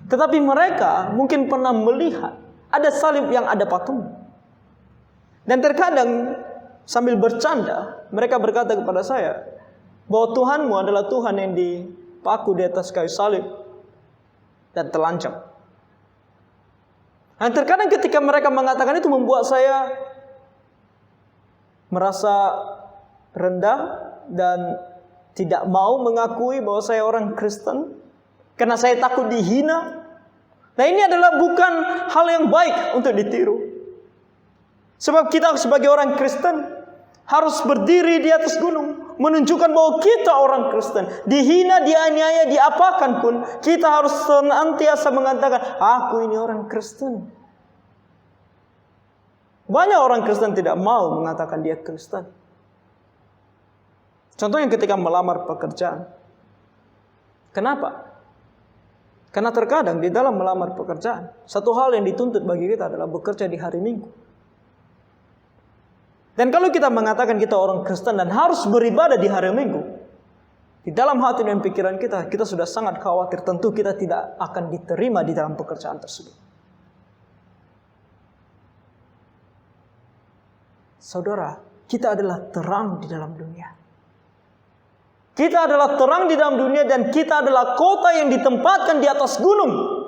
Tetapi mereka mungkin pernah melihat ada salib yang ada patung. Dan terkadang sambil bercanda, mereka berkata kepada saya bahwa Tuhanmu adalah Tuhan yang dipaku di atas kayu salib dan telanjang. Dan terkadang ketika mereka mengatakan itu membuat saya merasa rendah dan tidak mau mengakui bahwa saya orang Kristen karena saya takut dihina. Nah, ini adalah bukan hal yang baik untuk ditiru. Sebab kita sebagai orang Kristen harus berdiri di atas gunung, menunjukkan bahwa kita orang Kristen. Dihina, dianiaya, diapakan pun, kita harus senantiasa mengatakan, aku ini orang Kristen. Banyak orang Kristen tidak mau mengatakan dia Kristen. Contohnya ketika melamar pekerjaan. Kenapa? Karena terkadang di dalam melamar pekerjaan, satu hal yang dituntut bagi kita adalah bekerja di hari Minggu. Dan kalau kita mengatakan kita orang Kristen dan harus beribadah di hari Minggu, di dalam hati dan pikiran kita, kita sudah sangat khawatir tentu kita tidak akan diterima di dalam pekerjaan tersebut. Saudara, kita adalah terang di dalam dunia. Kita adalah terang di dalam dunia dan kita adalah kota yang ditempatkan di atas gunung.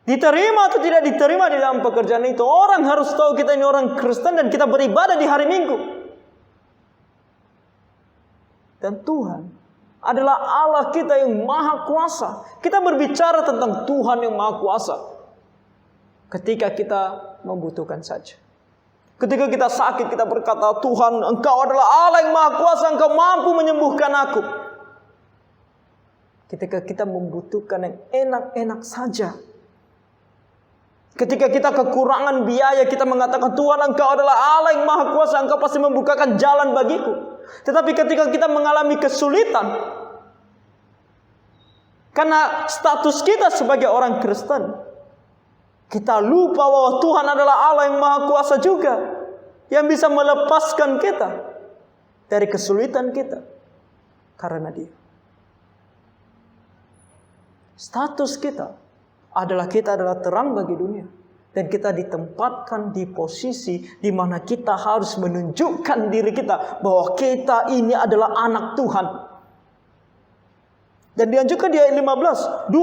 Diterima atau tidak diterima di dalam pekerjaan itu, orang harus tahu kita ini orang Kristen dan kita beribadah di hari Minggu. Dan Tuhan adalah Allah kita yang maha kuasa. Kita berbicara tentang Tuhan yang maha kuasa ketika kita membutuhkan saja. Ketika kita sakit, kita berkata, Tuhan, Engkau adalah Allah yang maha kuasa, Engkau mampu menyembuhkan aku. Ketika kita membutuhkan yang enak-enak saja, Ketika kita kekurangan biaya, kita mengatakan, Tuhan Engkau adalah Allah yang Maha Kuasa, Engkau pasti membukakan jalan bagiku. Tetapi ketika kita mengalami kesulitan, karena status kita sebagai orang Kristen, kita lupa bahwa Tuhan adalah Allah yang Maha Kuasa juga, yang bisa melepaskan kita dari kesulitan kita karena Dia. Status kita adalah terang bagi dunia. Dan kita ditempatkan di posisi di mana kita harus menunjukkan diri kita bahwa kita ini adalah anak Tuhan. Dan dianjurkan di ayat 15,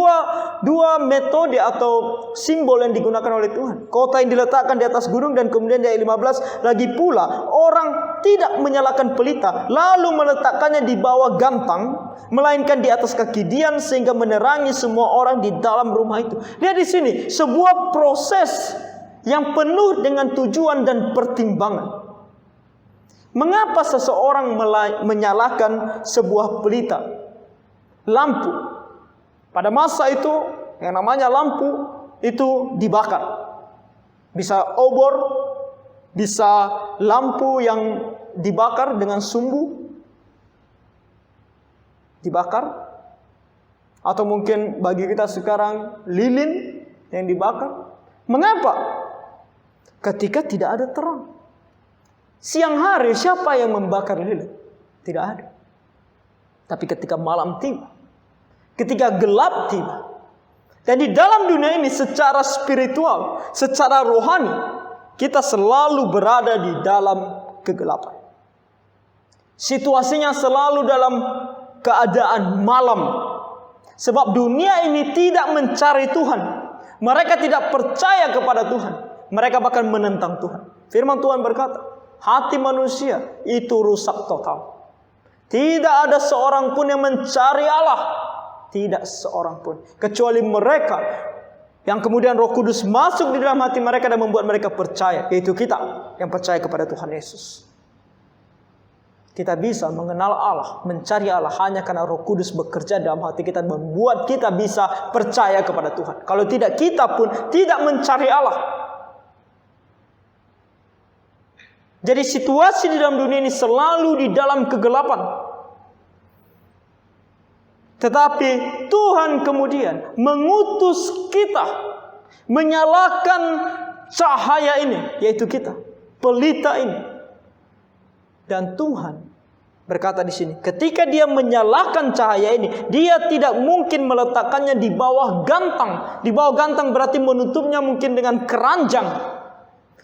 dua metode atau simbol yang digunakan oleh Tuhan. Kota yang diletakkan di atas gunung, dan kemudian di ayat 15 lagi pula orang tidak menyalakan pelita lalu meletakkannya di bawah gantang, melainkan di atas kaki dian sehingga menerangi semua orang di dalam rumah itu. Lihat di sini, sebuah proses yang penuh dengan tujuan dan pertimbangan. Mengapa seseorang menyalakan sebuah pelita? Lampu. Pada masa itu yang namanya lampu itu dibakar. Bisa obor, bisa lampu yang dibakar dengan sumbu, dibakar, atau mungkin bagi kita sekarang lilin yang dibakar. Mengapa? Ketika tidak ada terang. Siang hari siapa yang membakar lilin? Tidak ada. Tapi ketika malam tiba, ketika gelap tiba, dan di dalam dunia ini secara spiritual, secara rohani, kita selalu berada di dalam kegelapan. Situasinya selalu dalam keadaan malam. Sebab dunia ini tidak mencari Tuhan. Mereka tidak percaya kepada Tuhan. Mereka bahkan menentang Tuhan. Firman Tuhan berkata, hati manusia itu rusak total. Tidak ada seorang pun yang mencari Allah. Tidak seorang pun. Kecuali mereka yang kemudian Roh Kudus masuk di dalam hati mereka dan membuat mereka percaya. Yaitu kita yang percaya kepada Tuhan Yesus. Kita bisa mengenal Allah, mencari Allah hanya karena Roh Kudus bekerja dalam hati kita, membuat kita bisa percaya kepada Tuhan. Kalau tidak, kita pun tidak mencari Allah. Jadi situasi di dalam dunia ini selalu di dalam kegelapan. Tetapi Tuhan kemudian mengutus kita menyalakan cahaya ini, yaitu kita, pelita ini. Dan Tuhan berkata di sini, ketika Dia menyalakan cahaya ini, Dia tidak mungkin meletakkannya di bawah gantang. Di bawah gantang berarti menutupnya mungkin dengan keranjang.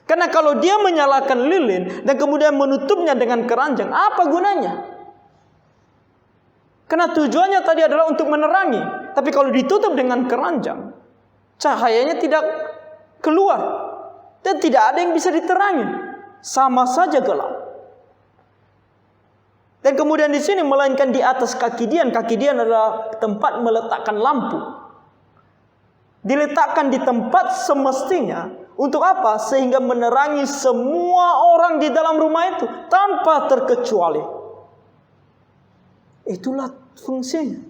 Karena kalau Dia menyalakan lilin dan kemudian menutupnya dengan keranjang, apa gunanya? Karena tujuannya tadi adalah untuk menerangi. Tapi kalau ditutup dengan keranjang, cahayanya tidak keluar. Dan tidak ada yang bisa diterangi. Sama saja gelap. Dan kemudian di sini melainkan di atas kaki dian. Kaki dian adalah tempat meletakkan lampu. Diletakkan di tempat semestinya. Untuk apa? Sehingga menerangi semua orang di dalam rumah itu tanpa terkecuali. Itulah fungsinya.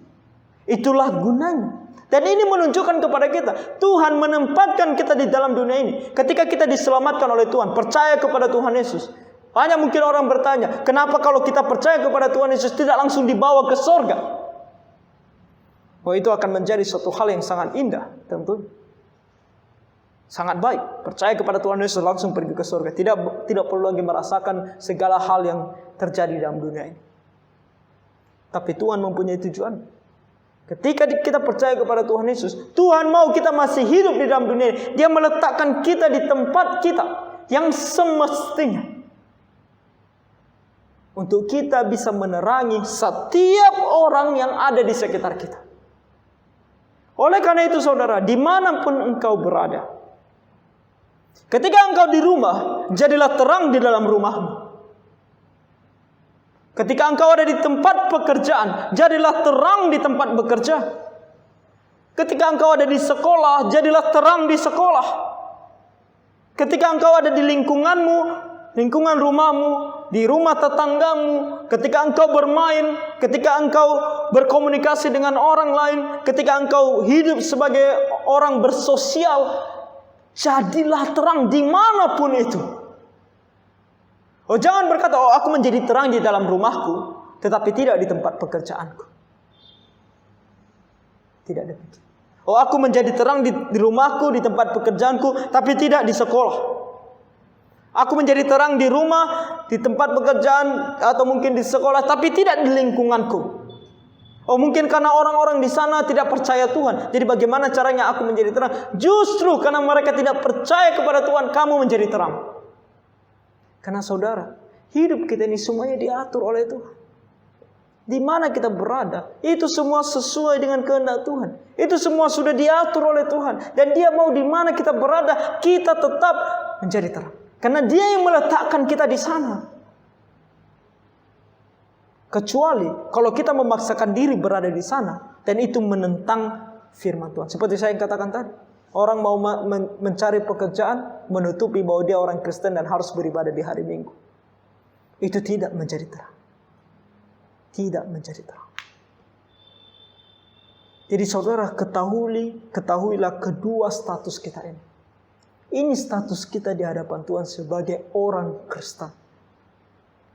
Itulah gunanya. Dan ini menunjukkan kepada kita, Tuhan menempatkan kita di dalam dunia ini. Ketika kita diselamatkan oleh Tuhan, percaya kepada Tuhan Yesus. Banyak mungkin orang bertanya, kenapa kalau kita percaya kepada Tuhan Yesus tidak langsung dibawa ke sorga? Oh, itu akan menjadi suatu hal yang sangat indah tentu. Sangat baik. Percaya kepada Tuhan Yesus langsung pergi ke surga. Tidak perlu lagi merasakan segala hal yang terjadi dalam dunia ini. Tapi Tuhan mempunyai tujuan. Ketika kita percaya kepada Tuhan Yesus, Tuhan mau kita masih hidup di dalam dunia ini. Dia meletakkan kita di tempat kita yang semestinya. Untuk kita bisa menerangi setiap orang yang ada di sekitar kita. Oleh karena itu saudara, dimanapun engkau berada, ketika engkau di rumah, jadilah terang di dalam rumahmu. Ketika engkau ada di tempat pekerjaan, jadilah terang di tempat bekerja. Ketika engkau ada di sekolah, jadilah terang di sekolah. Ketika engkau ada di lingkunganmu, lingkungan rumahmu, di rumah tetanggamu, ketika engkau bermain, ketika engkau berkomunikasi dengan orang lain, ketika engkau hidup sebagai orang bersosial, Jadilah terang dimanapun itu. Oh, jangan berkata, oh aku menjadi terang di dalam rumahku, tetapi tidak di tempat pekerjaanku. Tidak demikian. Oh, aku menjadi terang di rumahku, di tempat pekerjaanku, tapi tidak di sekolah. Aku menjadi terang di rumah, di tempat pekerjaan, atau mungkin di sekolah, tapi tidak di lingkunganku. Oh, mungkin karena orang-orang di sana tidak percaya Tuhan. Jadi bagaimana caranya aku menjadi terang? Justru karena mereka tidak percaya kepada Tuhan, kamu menjadi terang. Karena saudara, hidup kita ini semuanya diatur oleh Tuhan. Di mana kita berada, itu semua sesuai dengan kehendak Tuhan. Itu semua sudah diatur oleh Tuhan. Dan Dia mau di mana kita berada, kita tetap menjadi terang. Karena Dia yang meletakkan kita di sana. Kecuali kalau kita memaksakan diri berada di sana, dan itu menentang firman Tuhan. Seperti saya yang katakan tadi. Orang mau mencari pekerjaan, menutupi bahwa dia orang Kristen dan harus beribadah di hari Minggu. Itu tidak menjadi terang. Tidak menjadi terang. Jadi saudara, ketahuilah kedua status kita ini. Ini status kita di hadapan Tuhan sebagai orang Kristen.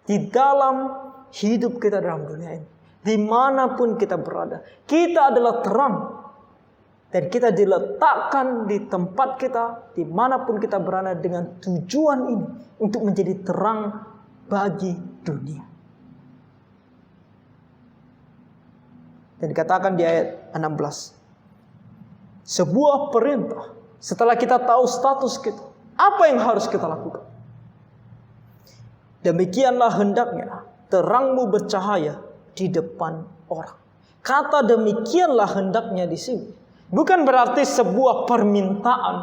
Di dalam hidup kita dalam dunia ini. Dimanapun kita berada. Kita adalah terang. Dan kita diletakkan di tempat kita, dimanapun kita berada dengan tujuan ini. Untuk menjadi terang bagi dunia. Dan dikatakan di ayat 16. Sebuah perintah. Setelah kita tahu status kita. Apa yang harus kita lakukan? Demikianlah hendaknya terangmu bercahaya di depan orang. Kata demikianlah hendaknya di sini. Bukan berarti sebuah permintaan.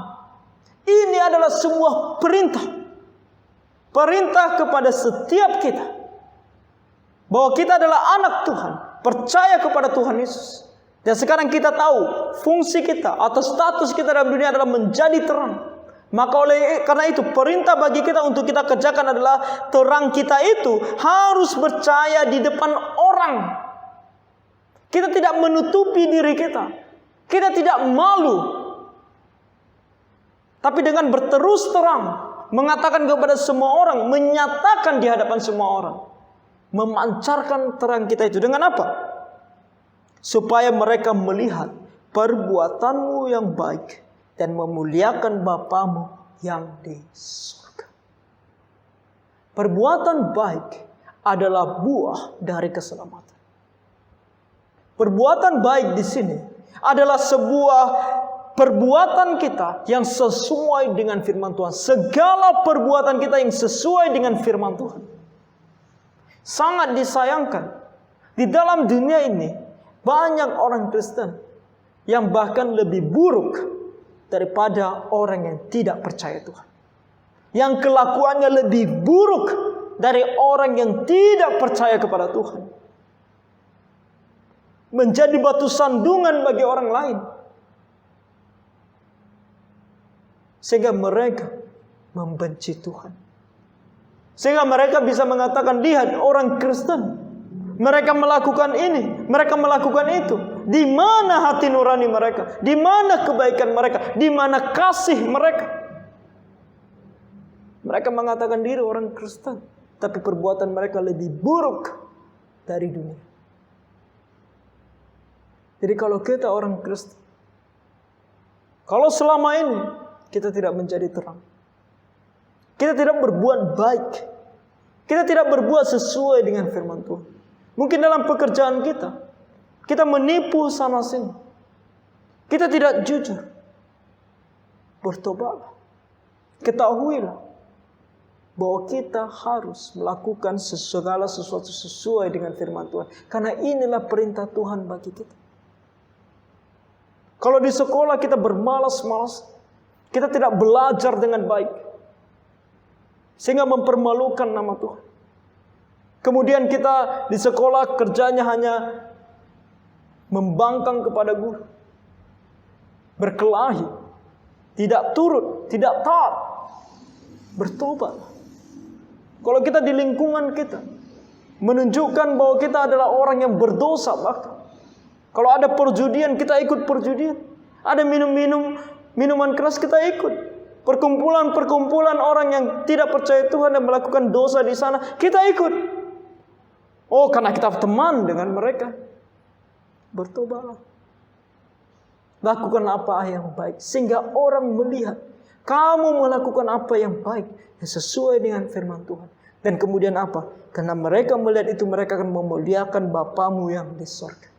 Ini adalah sebuah perintah. Perintah kepada setiap kita. Bahwa kita adalah anak Tuhan. Percaya kepada Tuhan Yesus. Dan sekarang kita tahu fungsi kita atau status kita dalam dunia adalah menjadi terang. Maka karena itu perintah bagi kita untuk kita kerjakan adalah terang kita itu harus bercahaya di depan orang. Kita tidak menutupi diri kita. Kita tidak malu. Tapi dengan berterus terang. Mengatakan kepada semua orang. Menyatakan di hadapan semua orang. Memancarkan terang kita itu. Dengan apa? Supaya mereka melihat perbuatanmu yang baik. Dan memuliakan Bapamu yang di surga. Perbuatan baik adalah buah dari keselamatan. Perbuatan baik di sini adalah sebuah perbuatan kita yang sesuai dengan firman Tuhan. Segala perbuatan kita yang sesuai dengan firman Tuhan. Sangat disayangkan. Di dalam dunia ini, banyak orang Kristen yang bahkan lebih buruk daripada orang yang tidak percaya Tuhan. Yang kelakuannya lebih buruk dari orang yang tidak percaya kepada Tuhan. Menjadi batu sandungan bagi orang lain. Sehingga mereka membenci Tuhan. Sehingga mereka bisa mengatakan, lihat orang Kristen. Mereka melakukan ini, mereka melakukan itu. Di mana hati nurani mereka? Di mana kebaikan mereka? Di mana kasih mereka? Mereka mengatakan diri orang Kristen, tapi perbuatan mereka lebih buruk dari dunia. Jadi kalau kita orang Kristen, kalau selama ini kita tidak menjadi terang, kita tidak berbuat baik, kita tidak berbuat sesuai dengan firman Tuhan. Mungkin dalam pekerjaan kita menipu sana sini, kita tidak jujur. Bertobatlah, ketahuilah bahwa kita harus melakukan segala sesuatu sesuai dengan firman Tuhan. Karena inilah perintah Tuhan bagi kita. Kalau di sekolah kita bermalas-malas, kita tidak belajar dengan baik, sehingga mempermalukan nama Tuhan. Kemudian kita di sekolah kerjanya hanya membangkang kepada guru, berkelahi, tidak turut, tidak taat. Bertobat. Kalau kita di lingkungan kita menunjukkan bahwa kita adalah orang yang berdosa, bahkan kalau ada perjudian kita ikut perjudian, ada minuman keras kita ikut, perkumpulan-perkumpulan orang yang tidak percaya Tuhan dan melakukan dosa di sana, kita ikut. Oh, karena kita teman dengan mereka. Bertobatlah. Lakukan apa yang baik sehingga orang melihat kamu melakukan apa yang baik yang sesuai dengan firman Tuhan. Dan kemudian apa? Karena mereka melihat itu, mereka akan memuliakan Bapamu yang di surga.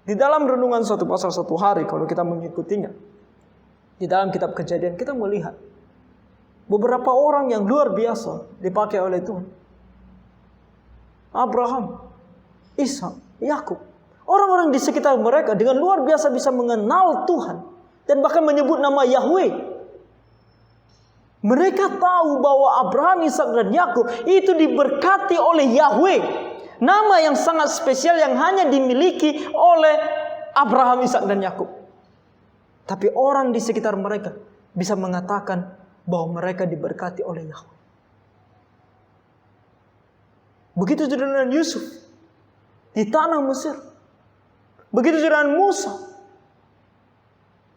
Di dalam renungan satu pasal satu hari, kalau kita mengikutinya, di dalam kitab Kejadian kita melihat beberapa orang yang luar biasa dipakai oleh Tuhan. Abraham, Ishak, Yakub. Orang-orang di sekitar mereka dengan luar biasa bisa mengenal Tuhan dan bahkan menyebut nama Yahweh. Mereka tahu bahwa Abraham, Ishak dan Yakub itu diberkati oleh Yahweh. Nama yang sangat spesial yang hanya dimiliki oleh Abraham, Ishak dan Yakub. Tapi orang di sekitar mereka bisa mengatakan bahwa mereka diberkati oleh Yahweh. Begitu juga dengan Yusuf di tanah Mesir. Begitu juga dengan Musa.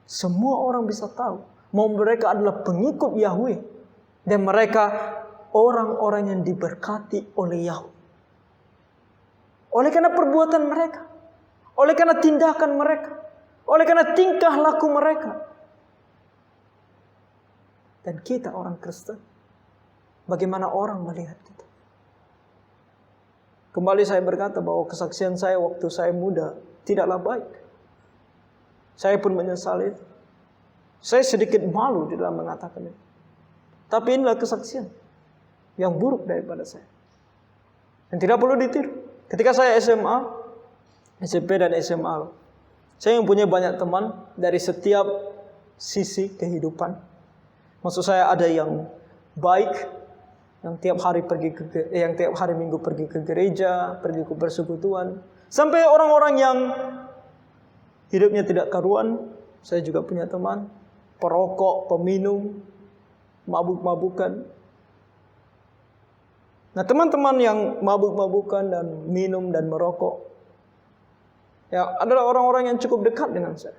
Semua orang bisa tahu bahwa mereka adalah pengikut Yahweh. Dan mereka orang-orang yang diberkati oleh Yahweh. Oleh karena perbuatan mereka. Oleh karena tindakan mereka. Oleh karena tingkah laku mereka. Dan kita orang Kristen, bagaimana orang melihat kita? Kembali saya berkata bahwa kesaksian saya waktu saya muda tidaklah baik. Saya pun menyesali itu. Saya sedikit malu di dalam mengatakan itu. Tapi inilah kesaksian yang buruk daripada saya. Dan tidak perlu ditiru. Ketika saya SMA, SMP dan SMA, saya mempunyai banyak teman dari setiap sisi kehidupan. Maksud saya ada yang baik, yang tiap hari Minggu pergi ke gereja, pergi ke persekutuan, sampai orang-orang yang hidupnya tidak karuan. Saya juga punya teman perokok, peminum, mabuk-mabukan. Nah, teman-teman yang mabuk-mabukan dan minum dan merokok, ya adalah orang-orang yang cukup dekat dengan saya.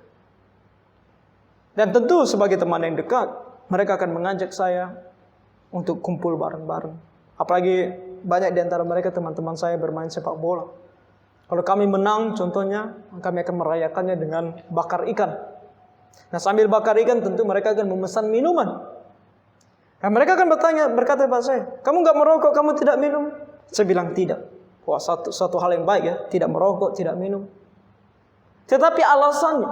Dan tentu sebagai teman yang dekat, mereka akan mengajak saya untuk kumpul bareng-bareng. Apalagi banyak di antara mereka teman-teman saya bermain sepak bola. Kalau kami menang contohnya, kami akan merayakannya dengan bakar ikan. Nah, sambil bakar ikan tentu mereka akan memesan minuman. Nah, mereka akan berkata kepada saya, kamu nggak merokok, kamu tidak minum? Saya bilang tidak. Wah, satu hal yang baik ya, tidak merokok, tidak minum. Tetapi alasannya,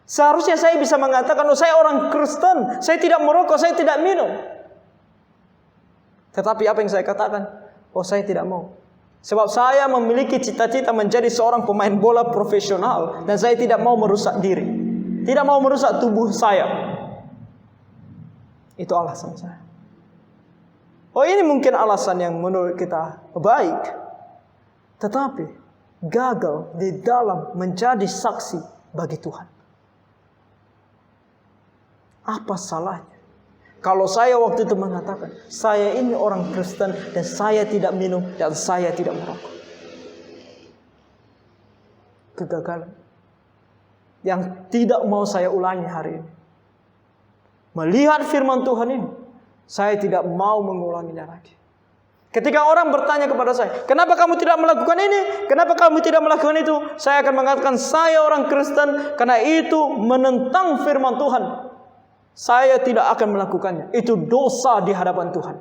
seharusnya saya bisa mengatakan, oh saya orang Kristen, saya tidak merokok, saya tidak minum. Tetapi apa yang saya katakan? Oh saya tidak mau. Sebab saya memiliki cita-cita menjadi seorang pemain bola profesional. Dan saya tidak mau merusak diri. Tidak mau merusak tubuh saya. Itu alasan saya. Oh ini mungkin alasan yang menurut kita baik. Tetapi gagal di dalam menjadi saksi bagi Tuhan. Apa salahnya? Kalau saya waktu itu mengatakan, saya ini orang Kristen dan saya tidak minum dan saya tidak merokok. Kegagalan yang tidak mau saya ulangi hari ini. Melihat firman Tuhan ini, saya tidak mau mengulanginya lagi. Ketika orang bertanya kepada saya, kenapa kamu tidak melakukan ini? Kenapa kamu tidak melakukan itu? Saya akan mengatakan, saya orang Kristen karena itu menentang firman Tuhan. Saya tidak akan melakukannya. Itu dosa di hadapan Tuhan.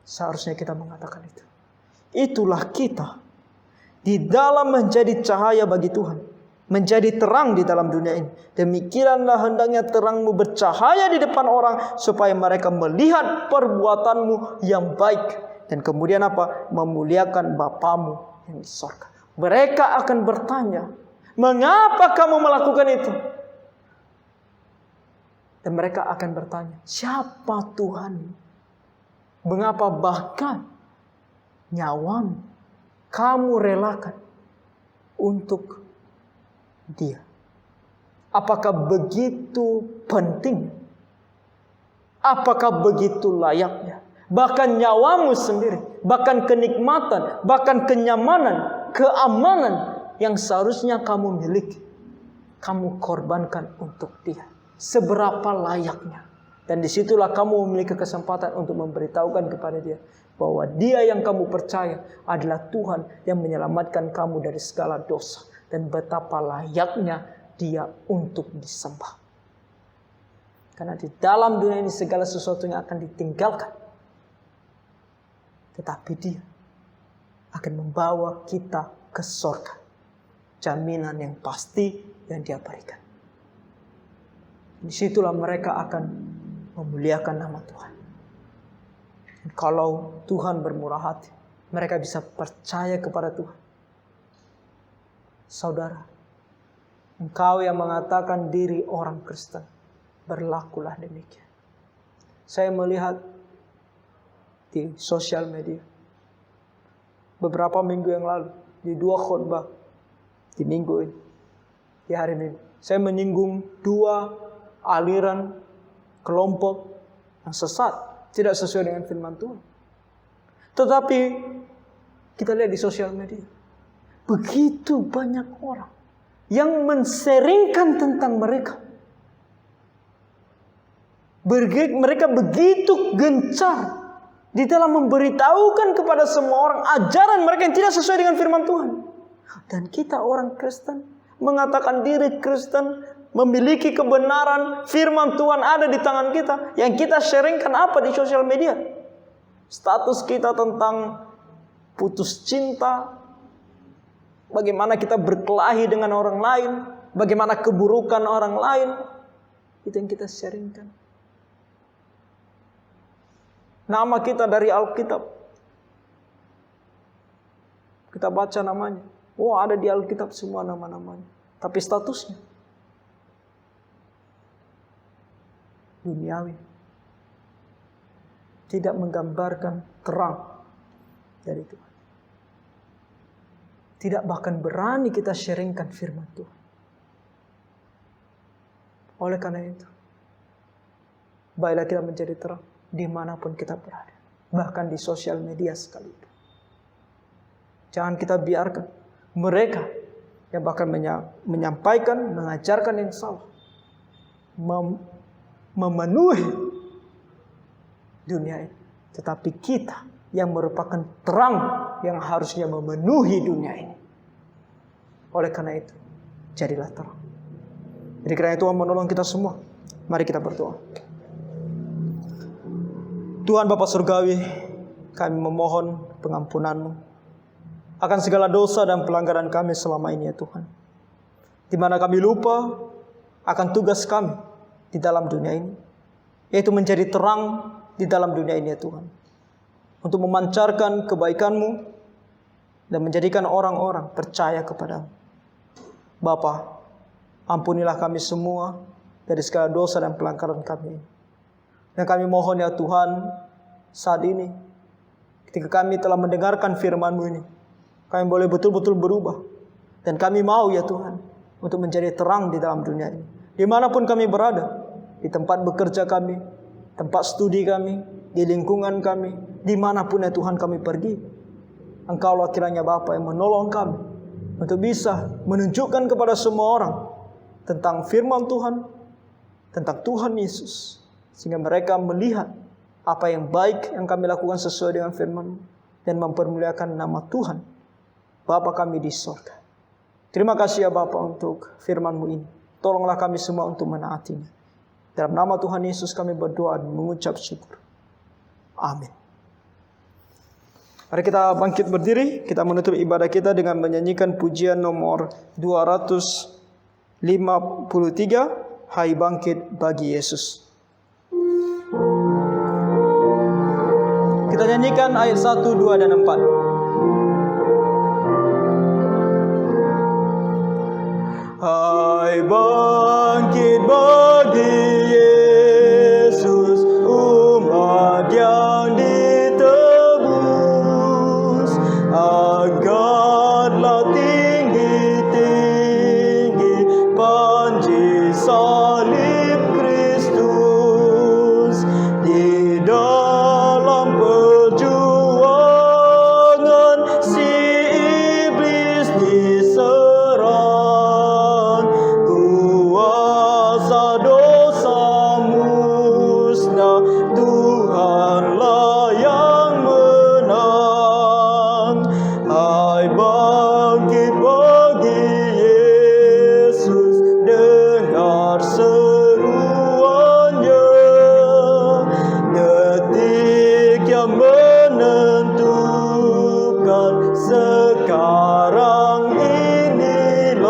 Seharusnya kita mengatakan itu. Itulah kita di dalam menjadi cahaya bagi Tuhan, menjadi terang di dalam dunia ini. Demikianlah hendaknya terangmu bercahaya di depan orang, supaya mereka melihat perbuatanmu yang baik. Dan kemudian apa? Memuliakan Bapamu yang di surga. Mereka akan bertanya, mengapa kamu melakukan itu? Dan mereka akan bertanya, siapa Tuhan? Mengapa bahkan nyawamu kamu relakan untuk Dia? Apakah begitu penting? Apakah begitu layaknya? Bahkan nyawamu sendiri, bahkan kenikmatan, bahkan kenyamanan, keamanan yang seharusnya kamu miliki, kamu korbankan untuk Dia. Seberapa layaknya. Dan disitulah kamu memiliki kesempatan untuk memberitahukan kepada Dia bahwa Dia yang kamu percaya adalah Tuhan yang menyelamatkan kamu dari segala dosa. Dan betapa layaknya Dia untuk disembah. Karena di dalam dunia ini segala sesuatu yang akan ditinggalkan. Tetapi Dia akan membawa kita ke surga. Jaminan yang pasti yang Dia berikan. Disitulah mereka akan memuliakan nama Tuhan. Dan kalau Tuhan bermurah hati, mereka bisa percaya kepada Tuhan. Saudara, engkau yang mengatakan diri orang Kristen, berlakulah demikian. Saya melihat di sosial media beberapa minggu yang lalu, di 2 khotbah di minggu ini, di hari Minggu, saya menyinggung 2 aliran kelompok yang sesat, tidak sesuai dengan firman Tuhan. Tetapi kita lihat di sosial media, begitu banyak orang yang menseringkan tentang mereka. Mereka begitu gencar di dalam memberitahukan kepada semua orang ajaran mereka yang tidak sesuai dengan firman Tuhan. Dan kita orang Kristen mengatakan diri Kristen, memiliki kebenaran, firman Tuhan ada di tangan kita. Yang kita sharingkan apa di sosial media? Status kita tentang putus cinta, bagaimana kita berkelahi dengan orang lain, bagaimana keburukan orang lain. Itu yang kita sharingkan. Nama kita dari Alkitab, kita baca namanya. Wah, ada di Alkitab semua nama-namanya. Tapi statusnya duniawi, tidak menggambarkan terang dari Tuhan. Tidak bahkan berani kita sharingkan firman Tuhan. Oleh karena itu, baiklah kita menjadi terang dimanapun kita berada, bahkan di sosial media sekalipun. Jangan kita biarkan mereka yang bahkan menyampaikan, mengajarkan yang salah, memenuhi dunia ini. Tetapi kita yang merupakan terang yang harusnya memenuhi dunia ini. Oleh karena itu, jadilah terang. Jadi kiranya Tuhan menolong kita semua. Mari kita berdoa. Tuhan Bapa Surgawi, kami memohon pengampunan-Mu akan segala dosa dan pelanggaran kami selama ini ya Tuhan. Di mana kami lupa akan tugas kami di dalam dunia ini, yaitu menjadi terang di dalam dunia ini ya Tuhan, untuk memancarkan kebaikan-Mu dan menjadikan orang-orang percaya kepada-Mu. Bapa, ampunilah kami semua dari segala dosa dan pelanggaran kami. Dan kami mohon ya Tuhan, saat ini ketika kami telah mendengarkan firman-Mu ini, kami boleh betul-betul berubah. Dan kami mau ya Tuhan untuk menjadi terang di dalam dunia ini. Dimanapun kami berada, di tempat bekerja kami, tempat studi kami, di lingkungan kami, dimanapun ya Tuhan kami pergi. Engkaulah kiranya Bapa yang menolong kami untuk bisa menunjukkan kepada semua orang tentang firman Tuhan, tentang Tuhan Yesus, sehingga mereka melihat apa yang baik yang kami lakukan sesuai dengan firman dan mempermuliakan nama Tuhan Bapa kami di surga. Terima kasih ya Bapa untuk firman-Mu ini. Tolonglah kami semua untuk menaatinya. Dalam nama Tuhan Yesus kami berdoa dan mengucap syukur. Amin. Mari kita bangkit berdiri. Kita menutup ibadah kita dengan menyanyikan pujian nomor 253. Hai bangkit bagi Yesus. Kita nyanyikan ayat 1, 2, dan 4. Hai bangkit bagi Yesus, umat yang ditebus. Angkatlah tinggi-tinggi panji salib Kristus. Di dalam perjuangan sekarang inilah,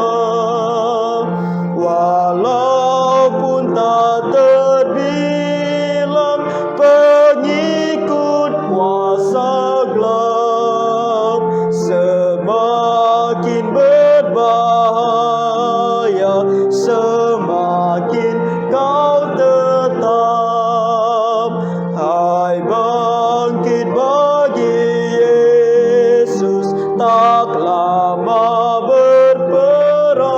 walaupun tak terbilang pengikut kuasa gelap, semakin berbahaya, semakin kau tetap. Hai bangkit bagi Yesus, tak lama berperang.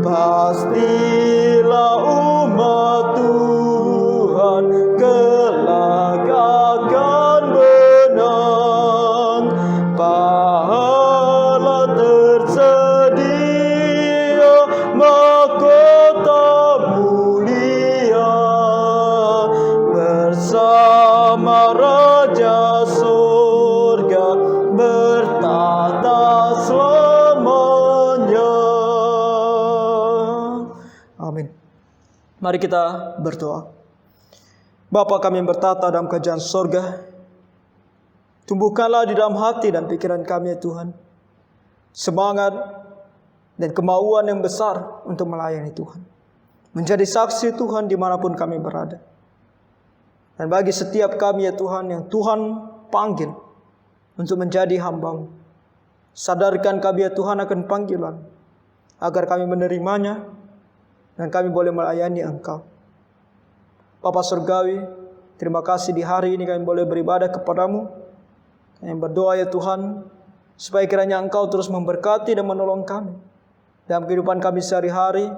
Pastilah umat Tuhan kelak akan menang. Pahala tersedia, mahkota mulia bersama Raja surga bertata selamanya. Amin. Mari kita berdoa. Bapa kami yang bertata dalam kerajaan surga, tumbuhkanlah di dalam hati dan pikiran kami ya Tuhan semangat dan kemauan yang besar untuk melayani Tuhan, menjadi saksi Tuhan dimanapun kami berada. Dan bagi setiap kami ya Tuhan yang Tuhan panggil untuk menjadi hamba-Mu, sadarkan kami ya Tuhan akan panggilan, agar kami menerimanya dan kami boleh melayani Engkau. Bapa Surgawi, terima kasih di hari ini kami boleh beribadah kepadamu. Kami berdoa ya Tuhan, supaya kiranya Engkau terus memberkati dan menolong kami dalam kehidupan kami sehari-hari,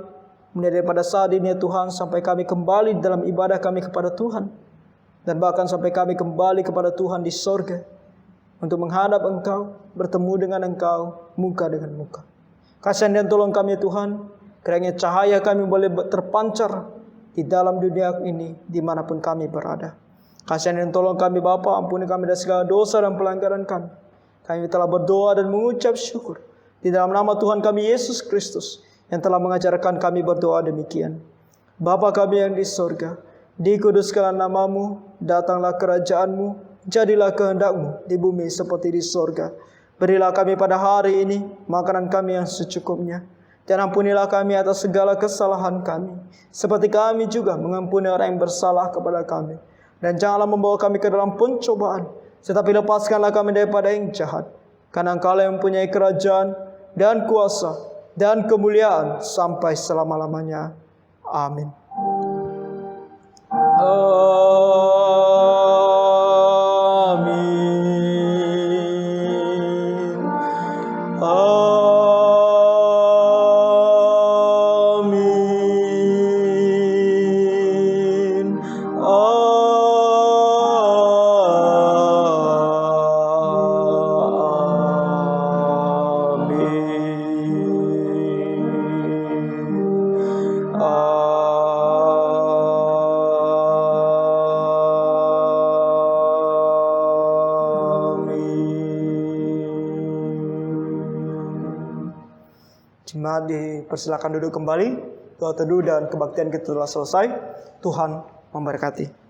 mulai daripada saat ini ya Tuhan, sampai kami kembali dalam ibadah kami kepada Tuhan, dan bahkan sampai kami kembali kepada Tuhan di sorga, untuk menghadap Engkau, bertemu dengan Engkau, muka dengan muka. Kasihan dan tolong kami ya Tuhan, kiranya cahaya kami boleh terpancar di dalam dunia ini, dimanapun kami berada. Kasihan dan tolong kami Bapa, ampuni kami dari segala dosa dan pelanggaran kami. Kami telah berdoa dan mengucap syukur di dalam nama Tuhan kami Yesus Kristus, yang telah mengajarkan kami berdoa demikian. Bapa kami yang di sorga, dikuduskanlah nama-Mu, datanglah kerajaan-Mu, jadilah kehendak-Mu di bumi seperti di sorga. Berilah kami pada hari ini makanan kami yang secukupnya, dan ampunilah kami atas segala kesalahan kami, seperti kami juga mengampuni orang yang bersalah kepada kami. Dan janganlah membawa kami ke dalam pencobaan, tetapi lepaskanlah kami daripada yang jahat. Karena Engkau yang mempunyai kerajaan dan kuasa dan kemuliaan sampai selama-lamanya. Amin. Amin. Amin. Jemaat dipersilakan duduk kembali. Doa teduh dan kebaktian kita telah selesai. Tuhan memberkati.